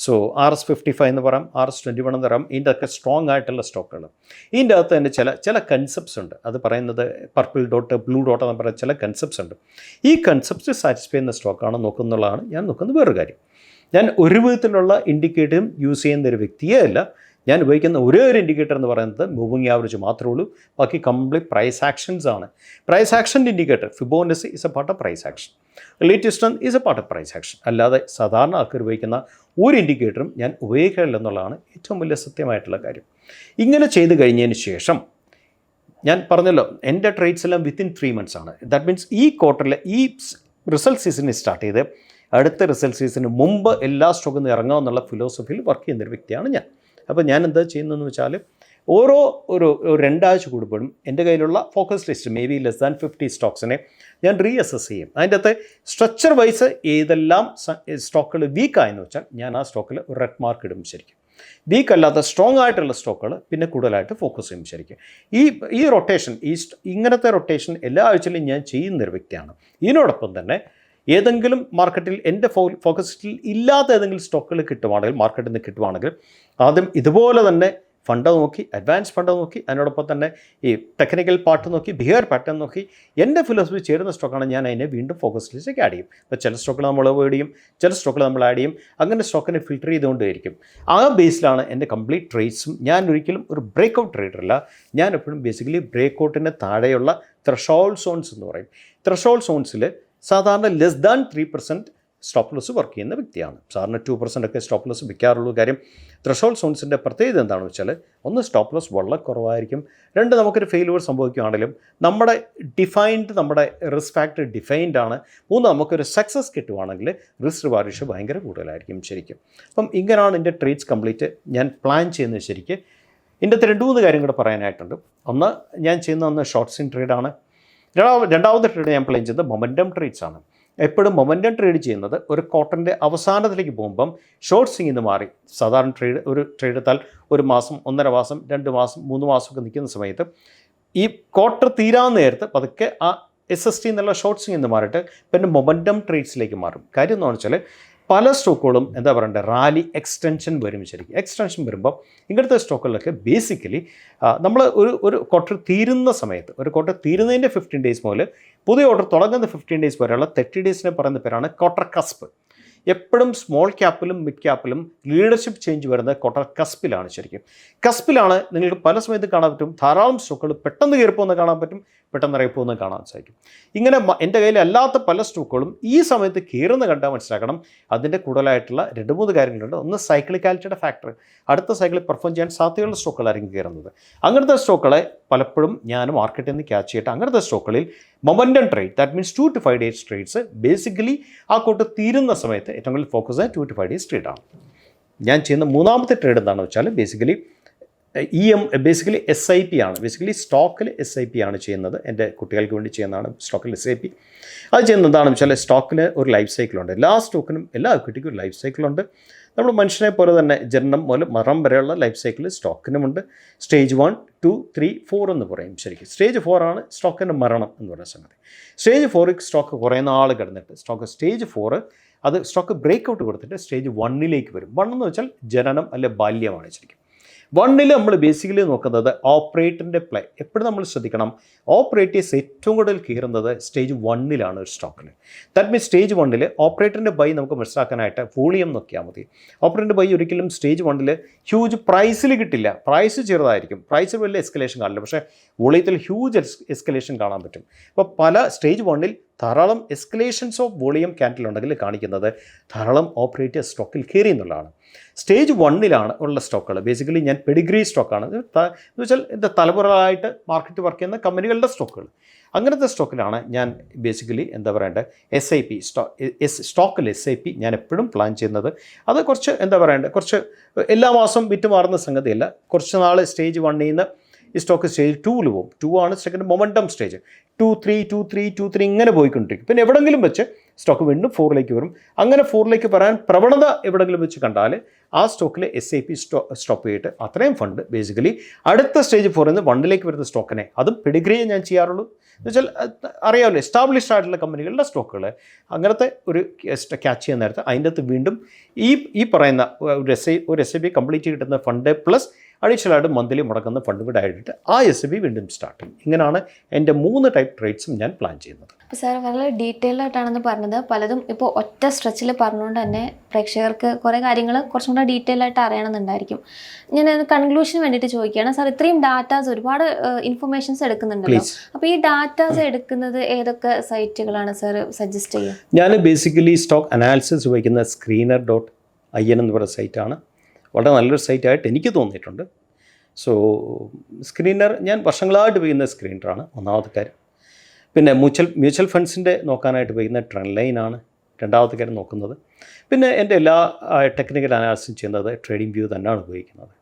സോ RS55 എന്ന് പറയാം, RS21 എന്ന് പറയാം. ഇതിൻ്റെ ഒക്കെ സ്ട്രോങ് ആയിട്ടുള്ള സ്റ്റോക്കുകൾ. ഇതിൻ്റെ അകത്ത് തന്നെ ചില കൺസെപ്റ്റ്സ് ഉണ്ട്. അത് പറയുന്നത് പർപ്പിൾ ഡോട്ട് ബ്ലൂ ഡോട്ട് എന്ന് പറയുന്ന ചില കൺസെപ്റ്റ്സ് ഉണ്ട്. ഈ കൺസെപ്റ്റ്സ് സാറ്റിസ്ഫൈ ചെയ്യുന്ന സ്റ്റോക്കാണ് നോക്കുന്നുള്ളതാണ് ഞാൻ നോക്കുന്നത് വേറൊരു കാര്യം. ഞാൻ ഒരു വിധത്തിലുള്ള ഇൻഡിക്കേറ്ററും യൂസ് ചെയ്യുന്ന ഒരു വ്യക്തിയേ അല്ല. ഞാൻ ഉപയോഗിക്കുന്ന ഒരേ ഒരു ഇൻഡിക്കേറ്റർ എന്ന് പറയുന്നത് മൂവിങ് ആവറേജ് മാത്രമേ ഉള്ളൂ. ബാക്കി കംപ്ലീറ്റ് പ്രൈസ് ആക്ഷൻസ് ആണ്. പ്രൈസ് ആക്ഷൻ്റെ indicator Fibonacci is a part of price action, relative strength is a part of price action. അല്ലാതെ സാധാരണ ആൾക്കാർ ഉപയോഗിക്കുന്ന ഒരു ഇൻഡിക്കേറ്ററും ഞാൻ ഉപയോഗിക്കില്ല എന്നുള്ളതാണ് ഏറ്റവും വലിയ സത്യമായിട്ടുള്ള കാര്യം. ഇങ്ങനെ ചെയ്ത് കഴിഞ്ഞതിന് ശേഷം ഞാൻ പറഞ്ഞല്ലോ എൻ്റെ ട്രേഡ്സ് എല്ലാം വിത്തിൻ 3 months ആണ്. ദാറ്റ് മീൻസ് ഈ ക്വാർട്ടറിൽ ഈ റിസൾട്ട് സീസണിൽ സ്റ്റാർട്ട് ചെയ്ത് അടുത്ത റിസൾട്ട് സീസണിന് മുമ്പ് എല്ലാ സ്റ്റോക്കിൽ നിന്ന് ഇറങ്ങാമെന്നുള്ള ഫിലോസഫിയിൽ വർക്ക് ചെയ്യുന്നൊരു വ്യക്തിയാണ് ഞാൻ. അപ്പോൾ ഞാൻ എന്താ ചെയ്യുന്നതെന്ന് വെച്ചാൽ ഓരോ ഒരു 2 ആഴ്ച കൂടുമ്പോഴും എൻ്റെ കയ്യിലുള്ള focus list may be less than 50 സ്റ്റോക്സിനെ ഞാൻ റീഅസസ് ചെയ്യും. അതിൻ്റെ അകത്ത് സ്ട്രക്ചർ വൈസ് ഏതെല്ലാം സ്റ്റോക്കുകൾ വീക്കായെന്ന് വെച്ചാൽ ഞാൻ ആ സ്റ്റോക്കിൽ ഒരു റെഡ് മാർക്ക് ഇടും ശരിക്കും. വീക്ക് അല്ലാത്ത സ്ട്രോങ് ആയിട്ടുള്ള സ്റ്റോക്കുകൾ പിന്നെ കൂടുതലായിട്ട് ഫോക്കസ് ചെയ്യും ശരിക്കും. ഈ റൊട്ടേഷൻ ഇങ്ങനത്തെ റൊട്ടേഷൻ എല്ലാ ആഴ്ചയിലും ഞാൻ ചെയ്യുന്നൊരു വ്യക്തിയാണ്. ഇതിനോടൊപ്പം തന്നെ ഏതെങ്കിലും മാർക്കറ്റിൽ എൻ്റെ ഫോക്കസിൽ ഇല്ലാത്ത ഏതെങ്കിലും സ്റ്റോക്കുകൾ കിട്ടുവാണെങ്കിൽ മാർക്കറ്റിൽ നിന്ന് കിട്ടുവാണെങ്കിൽ ആദ്യം ഇതുപോലെ തന്നെ ഫണ്ട് നോക്കി, അഡ്വാൻസ് ഫണ്ട് നോക്കി, അതിനോടൊപ്പം തന്നെ ഈ ടെക്നിക്കൽ പാർട്ട് നോക്കി, ബിഹേവിയർ പാറ്റേൺ നോക്കി എൻ്റെ ഫിലോസഫി ചേരുന്ന സ്റ്റോക്കാണ് ഞാൻ അതിനെ വീണ്ടും ഫോക്കസ് ലിസ്റ്റിലേക്ക് ആഡ് ചെയ്യും. അപ്പോൾ ചില സ്റ്റോക്കുകൾ നമ്മൾ അവോയ്ഡ് ചെയ്യും, ചില സ്റ്റോക്കുകൾ നമ്മൾ ആഡ് ചെയ്യും. അങ്ങനെ സ്റ്റോക്കിനെ ഫിൽറ്റർ ചെയ്തുകൊണ്ടേയിരിക്കും. ആ ബേസിലാണ് എൻ്റെ കംപ്ലീറ്റ് ട്രേഡ്സും. ഞാൻ ഒരിക്കലും ഒരു ബ്രേക്കൗട്ട് ട്രേഡറല്ല. ഞാൻ എപ്പോഴും ബേസിക്കലി ബ്രേക്കൗട്ടിന് താഴെയുള്ള ത്രഷോൾഡ് സോൺസ് എന്ന് പറയും. ത്രഷോൾഡ് സോൺസിൽ സാധാരണ less than 3% stop loss work ചെയ്യുന്ന വ്യക്തിയാണ്. സാധാരണ 2% ഒക്കെ സ്റ്റോപ്പ് ലോസ് വിൽക്കാറുള്ളൂ. കാര്യം ത്രഷോൾഡ് സോൺസിൻ്റെ പ്രത്യേകത എന്താണെന്ന് വെച്ചാൽ ഒന്ന് സ്റ്റോപ്പ് ലോസ് വളരെ കുറവായിരിക്കും, 2 നമുക്കൊരു ഫെയിലുവർ സംഭവിക്കുകയാണെങ്കിലും നമ്മുടെ റിസ്ക് ഫാക്ടർ ഡിഫൈൻഡ് ആണ്, 3 നമുക്കൊരു സക്സസ് കിട്ടുവാണെങ്കിൽ റിസ്ക് റിവാർഡ് റേഷ്യോ ഭയങ്കര കൂടുതലായിരിക്കും ശരിക്കും. അപ്പം ഇങ്ങനെയാണ് എൻ്റെ ട്രേഡ്സ് കംപ്ലീറ്റ് ഞാൻ പ്ലാൻ ചെയ്യുന്നത് ശരിക്കും. ഇതിൻ്റെ 2-3 കാര്യം കൂടെ പറയാനായിട്ടുണ്ട്. ഒന്ന് ഞാൻ ചെയ്യുന്ന ഷോർട്ട് സ്വിംഗ് ട്രേഡാണ്. രണ്ടാമത്തെ ട്രേഡ് ഞാൻ പ്ലാൻ ചെയ്തത് മൊമെൻറ്റം ട്രേഡ്സ് ആണ്. എപ്പോഴും മൊമെൻറ്റം ട്രേഡ് ചെയ്യുന്നത് ഒരു ക്വാർട്ടറിൻ്റെ അവസാനത്തിലേക്ക് പോകുമ്പം ഷോർട്ട് സ്വിംഗിൽ നിന്ന് മാറി സാധാരണ ഒരു ട്രേഡ് എടുത്താൽ 1 മാസം, 1.5 മാസം, 2 മാസം, 3 മാസമൊക്കെ നിൽക്കുന്ന സമയത്ത് ഈ ക്വാർട്ടർ തീരാൻ നേരത്ത് പതുക്കെ ആ SST എന്നുള്ള ഷോർട്ട് സ്വിംഗിൽ നിന്ന് മാറിയിട്ട് പിന്നെ മൊമെൻറ്റം ട്രേഡ്സിലേക്ക് മാറും. കാര്യം എന്താണെന്ന് വെച്ചാൽ പല സ്റ്റോക്കുകളും എന്താ പറയണ്ടത് റാലി എക്സ്റ്റൻഷൻ വരും ശരിക്കും. എക്സ്റ്റൻഷൻ വരുമ്പോൾ ഇങ്ങനത്തെ സ്റ്റോക്കുകളിലൊക്കെ ബേസിക്കലി നമ്മൾ ഒരു ക്വാർട്ടർ തീരുന്ന സമയത്ത്, ഒരു ക്വാർട്ടർ തീരുന്നതിൻ്റെ 15 days മുതൽ പുതിയ ഓർഡർ തുടങ്ങുന്ന 15 days വരെയുള്ള 30 days പറയുന്ന പേരാണ് ക്വാർട്ടർ കസ്പ്. എപ്പോഴും സ്മോൾ ക്യാപ്പിലും മിഡ് ക്യാപ്പിലും ലീഡർഷിപ്പ് ചേഞ്ച് വരുന്നത് ക്വാർട്ടർ കസ്പിലാണ് ശരിക്കും. കസ്പിലാണ് നിങ്ങൾക്ക് പല സമയത്ത് കാണാൻ പറ്റും ധാരാളം സ്റ്റോക്കുകൾ പെട്ടെന്ന് കയറിപ്പോകുന്ന കാണാൻ പറ്റും, പെട്ടെന്ന് ഇറങ്ങിപ്പോകുന്നത് കാണാൻ സാധിക്കും. ഇങ്ങനെ എൻ്റെ കയ്യിൽ അല്ലാത്ത പല സ്റ്റോക്കുകളും ഈ സമയത്ത് കയറുന്ന കണ്ടാൽ മനസ്സിലാക്കണം. അതിൻ്റെ കൂടുതലായിട്ടുള്ള 2-3 കാര്യങ്ങളുണ്ട്. ഒന്ന് സൈക്ലിക്കാലിറ്റിയുടെ ഫാക്ടർ, അടുത്ത സൈക്കിളിൽ പെർഫോം ചെയ്യാൻ സാധ്യതയുള്ള സ്റ്റോക്കുകളായിരിക്കും കയറുന്നത്. അങ്ങനത്തെ സ്റ്റോക്കുകളെ പലപ്പോഴും ഞാൻ മാർക്കറ്റിൽ നിന്ന് ക്യാച്ച് ചെയ്തിട്ട് അങ്ങനത്തെ സ്റ്റോക്കുകളിൽ momentum trade, that means 2 to 5 days trades basically ആ കൂട്ട് തീരുന്ന സമയത്ത് ഏറ്റവും കൂടുതൽ ഫോക്കസ് ആയ 2 to 5 days ട്രേഡാണ്. ഞാൻ ചെയ്യുന്ന മൂന്നാമത്തെ ട്രേഡ് എന്താണെന്ന് വെച്ചാൽ ബേസിക്കലി SIP ആണ്. ബേസിക്കലി സ്റ്റോക്കിൽ SIP ആണ് ചെയ്യുന്നത്. എൻ്റെ കുട്ടികൾക്ക് വേണ്ടി ചെയ്യുന്നതാണ് സ്റ്റോക്കിൽ SIP. അത് ചെയ്യുന്നത് എന്താണെന്ന് വെച്ചാൽ സ്റ്റോക്കിന് ഒരു ലൈഫ് സൈക്കിളുണ്ട്. എല്ലാ സ്റ്റോക്കിനും എല്ലാ ഇക്വിറ്റിക്കും ഒരു ലൈഫ് സൈക്കിളുണ്ട്. നമ്മൾ മനുഷ്യനെ പോലെ തന്നെ ജനനം മുതൽ മരണം വരെയുള്ള ലൈഫ് സൈക്കിൾ സ്റ്റോക്കിനുമുണ്ട്. സ്റ്റേജ് 1, 2, 3, 4 എന്ന് പറയും ശരിക്കും. സ്റ്റേജ് 4 ആണ് സ്റ്റോക്കിൻ്റെ മരണം എന്ന് പറയുന്ന സംഗതി. സ്റ്റേജ് 4 സ്റ്റോക്ക് കുറേ നാൾ കിടന്നിട്ട് സ്റ്റേജ് 4 അത് സ്റ്റോക്ക് ബ്രേക്ക് ഔട്ട് കൊടുത്തിട്ട് സ്റ്റേജ് 1 വരും. 1 എന്ന് വെച്ചാൽ ജനനം അല്ലെ ബാല്യമാണ് ശരിക്കും. 1 നമ്മൾ ബേസിക്കലി നോക്കുന്നത് ഓപ്പറേറ്ററിൻ്റെ പ്ലേ. എപ്പോഴും നമ്മൾ ശ്രദ്ധിക്കണം, ഓപ്പറേറ്റേഴ്സ് ഏറ്റവും കൂടുതൽ കയറുന്നത് സ്റ്റേജ് 1 ഒരു സ്റ്റോക്കിൽ. ദാറ്റ് മീൻസ് സ്റ്റേജ് 1 ഓപ്പറേറ്ററിൻ്റെ ബൈ നമുക്ക് മനസ്സിലാക്കാനായിട്ട് വോളിയം നോക്കിയാൽ മതി. ഓപ്പറേറ്ററിൻ്റെ ബൈ ഒരിക്കലും സ്റ്റേജ് 1 ഹ്യൂജ് പ്രൈസിൽ കിട്ടില്ല. പ്രൈസ് ചെറുതായിരിക്കും, പ്രൈസിൽ വലിയ എസ്കലേഷൻ കാണില്ല, പക്ഷേ വോളിയത്തിൽ ഹ്യൂജ് എസ്കലേഷൻ കാണാൻ പറ്റും. അപ്പോൾ പല സ്റ്റേജ് 1 ധാരാളം എസ്കലേഷൻസ് ഓഫ് വോളിയം ക്യാൻഡിലുണ്ടെങ്കിൽ കാണിക്കുന്നത് ധാരാളം ഓപ്പറേറ്റേഴ്സ് സ്റ്റോക്കിൽ കയറി എന്നുള്ളതാണ്. സ്റ്റേജ് 1 ഉള്ള സ്റ്റോക്കുകൾ ബേസിക്കലി ഞാൻ പെഡിഗ്രി സ്റ്റോക്കാണ് എന്ന് വെച്ചാൽ എൻ്റെ തലമുറകളായിട്ട് മാർക്കറ്റ് വർക്ക് ചെയ്യുന്ന കമ്പനികളുടെ സ്റ്റോക്കുകൾ. അങ്ങനത്തെ സ്റ്റോക്കിലാണ് ഞാൻ ബേസിക്കലി എന്താ പറയേണ്ടത് സ്റ്റോക്കിൽ SIP ഞാൻ എപ്പോഴും പ്ലാൻ ചെയ്യുന്നത്. അത് കുറച്ച് എന്താ പറയേണ്ടത് കുറച്ച് എല്ലാ മാസവും വിറ്റ് മാറുന്ന സംഗതിയല്ല. കുറച്ച് നാൾ സ്റ്റേജ് 1 ഈ സ്റ്റോക്ക് സ്റ്റേജ് 2 പോകും. 2 ആണ് സെക്കൻഡ് മൊമെൻറ്റം സ്റ്റേജ്. 2, 3 ഇങ്ങനെ പോയിക്കൊണ്ടിരിക്കും. പിന്നെ എവിടെയെങ്കിലും വെച്ച് സ്റ്റോക്ക് വീണ്ടും 4ലേക്ക് വരും. അങ്ങനെ 4ലേക്ക് വരാൻ പ്രവണത എവിടെയെങ്കിലും വെച്ച് കണ്ടാൽ ആ സ്റ്റോക്കിൽ SIP സ്റ്റോപ്പ് ചെയ്തിട്ട് അത്രയും ഫണ്ട് ബേസിക്കലി അടുത്ത സ്റ്റേജ് 4 നിന്ന് 1ലേക്ക് വരുന്ന സ്റ്റോക്കിനെ, അതും പെഡിഗ്രിയെ ഞാൻ ചെയ്യാറുള്ളൂ. എന്ന് വെച്ചാൽ അറിയാമല്ലോ, എസ്റ്റാബ്ലിഷ്ഡ് ആയിട്ടുള്ള കമ്പനികളുടെ സ്റ്റോക്കുകൾ അങ്ങനത്തെ ഒരു ക്യാച്ച് ചെയ്യാൻ നേരത്തെ അതിൻ്റെ അകത്ത് വീണ്ടും ഈ പറയുന്ന ഒരു SIP കംപ്ലീറ്റ് കിട്ടുന്ന ഫണ്ട് പ്ലസ് അഡീഷണൽ ആയിട്ട് മന്ത്ലി മുടക്കുന്ന ഫണ്ട് കൂടെ ആയിട്ട് ആ SIP വീണ്ടും സ്റ്റാർട്ട് ചെയ്യും. ഇങ്ങനെയാണ് എൻ്റെ 3 ടൈപ്പ് ട്രേഡ്സും ഞാൻ പ്ലാൻ ചെയ്യുന്നത്. അപ്പോൾ സാർ വളരെ ഡീറ്റെയിൽ ആയിട്ടാണെന്ന് പറഞ്ഞത്. പലതും ഇപ്പോൾ ഒറ്റ സ്ട്രെച്ചിൽ പറഞ്ഞുകൊണ്ട് തന്നെ പ്രേക്ഷകർക്ക് കുറേ കാര്യങ്ങൾ കുറച്ചും കൂടെ ഡീറ്റെയിൽ ആയിട്ട് അറിയണമെന്നുണ്ടായിരിക്കും. ഞാൻ കൺക്ലൂഷന് വേണ്ടിയിട്ട് ചോദിക്കുകയാണ് സാർ, ഇത്രയും ഡാറ്റാസ് ഒരുപാട് ഇൻഫർമേഷൻസ് എടുക്കുന്നുണ്ടല്ലോ. അപ്പോൾ ഈ ഡാറ്റാസ് എടുക്കുന്നത് ഏതൊക്കെ സൈറ്റുകളാണ് സാർ സജസ്റ്റ് ചെയ്യുക? ഞാൻ ബേസിക്കലി സ്റ്റോക്ക് അനാലിസിസ് ഉപയോഗിക്കുന്ന screener.in എന്ന് പറയുന്ന സൈറ്റാണ്. വളരെ നല്ലൊരു സൈറ്റായിട്ട് എനിക്ക് തോന്നിയിട്ടുണ്ട്. സോ സ്ക്രീനർ ഞാൻ വർഷങ്ങളായിട്ട് ഉപയോഗിക്കുന്ന സ്ക്രീനറാണ് ഒന്നാമത്തെ കാര്യം. പിന്നെ മ്യൂച്വൽ ഫണ്ട്സിൻ്റെ നോക്കാനായിട്ട് ഉപയോഗിക്കുന്ന ട്രെൻഡ് ലൈനാണ് രണ്ടാമത്തെ കാര്യം നോക്കുന്നത്. പിന്നെ എൻ്റെ എല്ലാ ടെക്നിക്കൽ അനാലിസിസും ചെയ്യുന്നത് ട്രേഡിംഗ് വ്യൂ തന്നെയാണ് ഉപയോഗിക്കുന്നത്.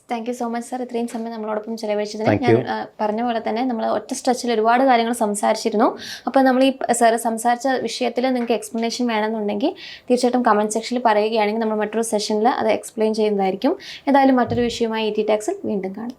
Thank you so much sir, ഇത്രയും സമയം നമ്മളോടൊപ്പം ചിലവഴിച്ചതിന്. ഞാൻ പറഞ്ഞ പോലെ തന്നെ നമ്മൾ ഒറ്റ സ്ട്രെച്ചിൽ ഒരുപാട് കാര്യങ്ങൾ സംസാരിച്ചിരുന്നു. അപ്പോൾ നമ്മൾ ഈ സാർ സംസാരിച്ച വിഷയത്തിൽ നിങ്ങൾക്ക് എക്സ്പ്ലനേഷൻ വേണമെന്നുണ്ടെങ്കിൽ തീർച്ചയായിട്ടും കമൻറ്റ് സെക്ഷനിൽ പറയുകയാണെങ്കിൽ നമ്മൾ മറ്റൊരു സെഷനിൽ അത് എക്സ്പ്ലെയിൻ ചെയ്യുന്നതായിരിക്കും. ഏതായാലും മറ്റൊരു വിഷയമായി ET ടാക്സിൽ വീണ്ടും കാണാം.